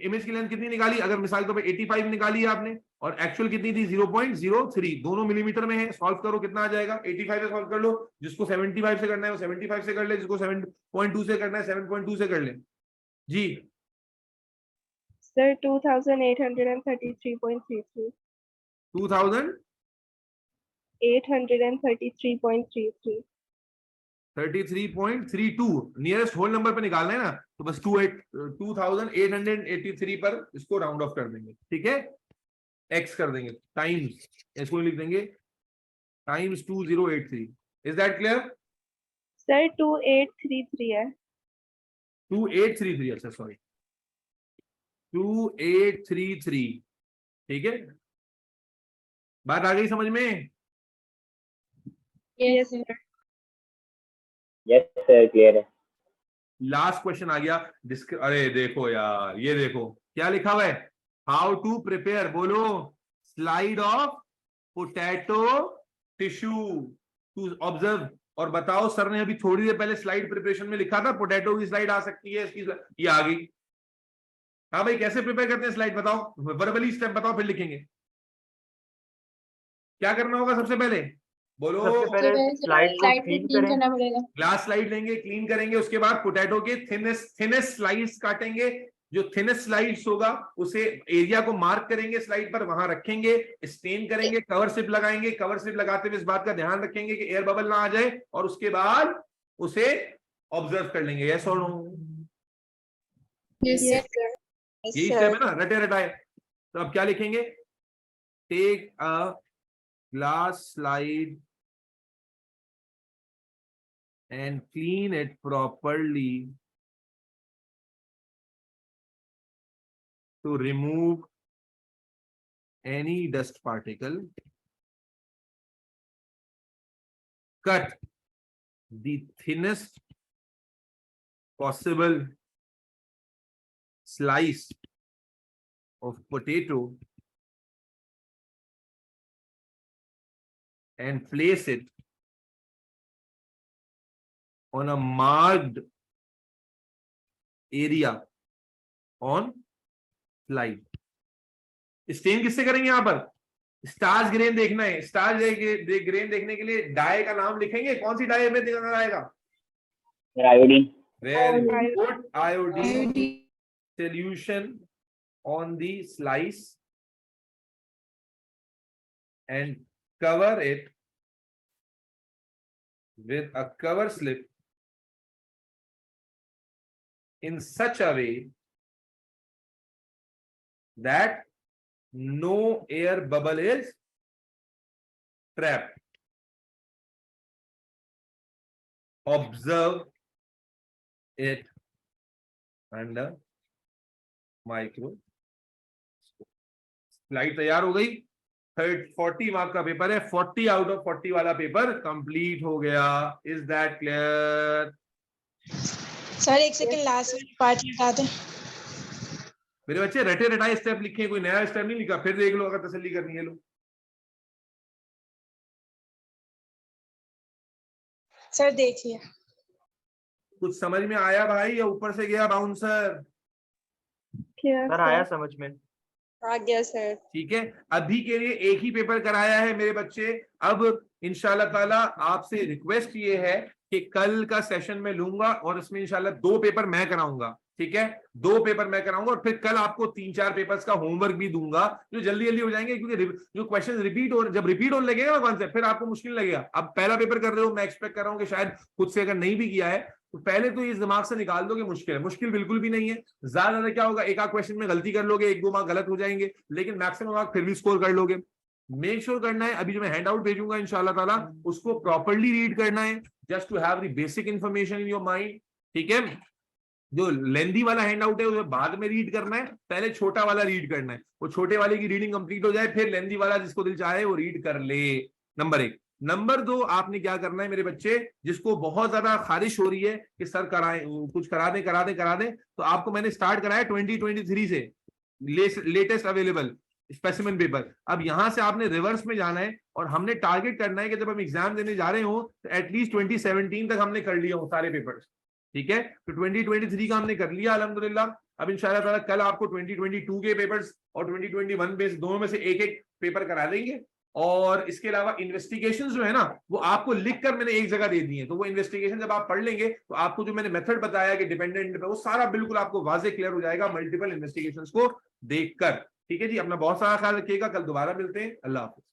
image की लेंथ कितनी निकाली, अगर मिसाल के तौर पे 85 निकाली है आपने, और एक्चुअल कितनी थी 0.03, दोनों मिलीमीटर में है। सॉल्व करो कितना आ जाएगा, 85 से सॉल्व कर लो, जिसको 75 से करना है वो 75 से कर ले, जिसको 7.2 से करना है 7.2 से कर ले जी। Sir, 2833.33. 833.33. 33.32 नियरेस्ट होल नंबर पे निकालना है ना, तो बस 2883 पर इसको राउंड ऑफ कर देंगे। ठीक है, एक्स कर देंगे टाइम्स, इसको लिख देंगे times 2083। Is that clear? Sir, 2833 है। 2833, अच्छा सॉरी 2833। ठीक है, बात आ गई समझ में? Yes, sir. Yes sir, clear है। लास्ट क्वेश्चन आ गया। अरे देखो यार, ये देखो क्या लिखा हुआ है, हाउ टू प्रिपेयर, बोलो, slide of potato tissue to observe. और बताओ, सर ने अभी थोड़ी देर पहले स्लाइड प्रिपरेशन में लिखा था पोटैटो की स्लाइड आ सकती है, इसकी ये आ गई। हाँ भाई, कैसे प्रिपेयर करते हैं स्लाइड बताओ, वर्बली स्टेप बताओ, फिर लिखेंगे। क्या करना होगा सबसे पहले, बोलो। सबसे पहले स्लाइड को क्लीन करें, करना पड़ेगा। ग्लास स्लाइड लेंगे, क्लीन करेंगे, उसके बाद पोटैटो के थिनेस्ट स्लाइड्स काटेंगे। जो थिनेस्ट स्लाइड्स होगा उसे एरिया को मार्क करेंगे स्लाइड पर, वहां रखेंगे, स्टेन करेंगे, कवर स्लिप लगाएंगे। कवर स्लिप लगाते हुए इस बात का ध्यान रखेंगे कि एयर बबल ना आ जाए, और उसके बाद उसे ऑब्जर्व कर लेंगे। यस और नो? Yes, sir. यही स्टेप है ना, रटे रटाए। तो अब क्या लिखेंगे, take a glass slide and clean it properly to remove any dust particle. Cut the thinnest possible slice of potato and place it on a marked area on slide. Stain किससे करेंगे, यहां पर स्टार्च ग्रेन देखना है। स्टार्च ग्रेन देखने के लिए डाई का नाम लिखेंगे, कौन सी डाई में नजर आएगा, iodine. Very good, iodine solution on the slice and cover it with a cover slip in such a way that no air bubble is trapped. Observe it under microscope. Slide तैयार हो गई। 40 मार्क का पेपर है, 40 आउट ऑफ 40 वाला पेपर कंप्लीट हो गया। Is that clear? सर एक सेकंड, लास्ट पार्ट लगा दे। मेरे बच्चे रटे रटाए स्टेप लिखे, कोई नया स्टेप नहीं लिखा, फिर देख लो अगर तसल्ली करनी है लो। सर देखिए, कुछ समझ में आया भाई या ऊपर से गया बाउंसर? Clear, सर आया sir. समझ में। आ गया सर। ठीक है, अभी के लिए एक ही पेपर कराया है मेरे बच्चे। अब इंशाल्लाह ताला आपसे रिक्वेस्ट ये है कि कल का सेशन में लूंगा और इसमें इंशाल्लाह 2 पेपर मैं कराऊंगा। ठीक है, 2 पेपर मैं कराऊंगा और फिर कल आपको 3-4 पेपर्स का होमवर्क भी दूंगा जो जल्दी जल्दी हो जाएंगे, क्योंकि जो क्वेश्चन रिपीट हो, जब रिपीट होने लगेगा ना कॉन्सेप्ट, फिर आपको मुश्किल लगेगा। अब पहला पेपर कर रहे हो, मैं एक्सपेक्ट कर रहा हूँ कि शायद खुद से अगर नहीं भी किया है तो पहले तो इस दिमाग से निकाल दो कि मुश्किल है। मुश्किल बिल्कुल भी नहीं है। ज्यादा क्या होगा, एक आध क्वेश्चन में गलती कर लोगे, 1-2 मार्क गलत हो जाएंगे, लेकिन मैक्सिमम मार्क फिर भी स्कोर कर लोगे। मेक श्योर करना है, अभी जो मैं हैंड आउट भेजूंगा इंशाल्लाह ताला उसको प्रॉपर्ली रीड करना है, just to have the basic information in your mind. ठीक है, जो लेंदी वाला हैंड आउट है उसे बाद में रीड करना है, पहले छोटा वाला रीड करना है। वो छोटे वाले की रीडिंग कंप्लीट हो जाए, फिर लेंदी वाला जिसको दिल चाहे वो रीड कर ले। नंबर 1। नंबर 2, आपने क्या करना है मेरे बच्चे, जिसको बहुत ज्यादा खारिश हो रही है कि सर कराएं, कुछ करा दें, तो आपको मैंने स्टार्ट कराया 2023 से लेटेस्ट अवेलेबल स्पेसिमेन पेपर। अब यहां से आपने रिवर्स में जाना है और हमने टारगेट करना है कि जब हम एग्जाम देने जा रहे हो तो एटलीस्ट 2017 तक हमने कर लिया हो सारे पेपर्स। ठीक है, तो 2023 का हमने कर लिया अल्हम्दुलिल्लाह। अब इंशाल्लाह ताला कल आपको 2022 के पेपर्स और 2021 बेस दोनों में से एक पेपर करा देंगे। और इसके अलावा इन्वेस्टिगेशंस जो है ना वो आपको लिखकर मैंने एक जगह दे दी है, तो वो इन्वेस्टिगेशन जब आप पढ़ लेंगे तो आपको जो मैंने मेथड बताया कि डिपेंडेंट पे, वो सारा बिल्कुल आपको वाजे क्लियर हो जाएगा मल्टीपल इन्वेस्टिगेशंस को देखकर। ठीक है जी, अपना बहुत सारा ख्याल रखिएगा, कल दोबारा मिलते हैं। अल्लाह हाफिज।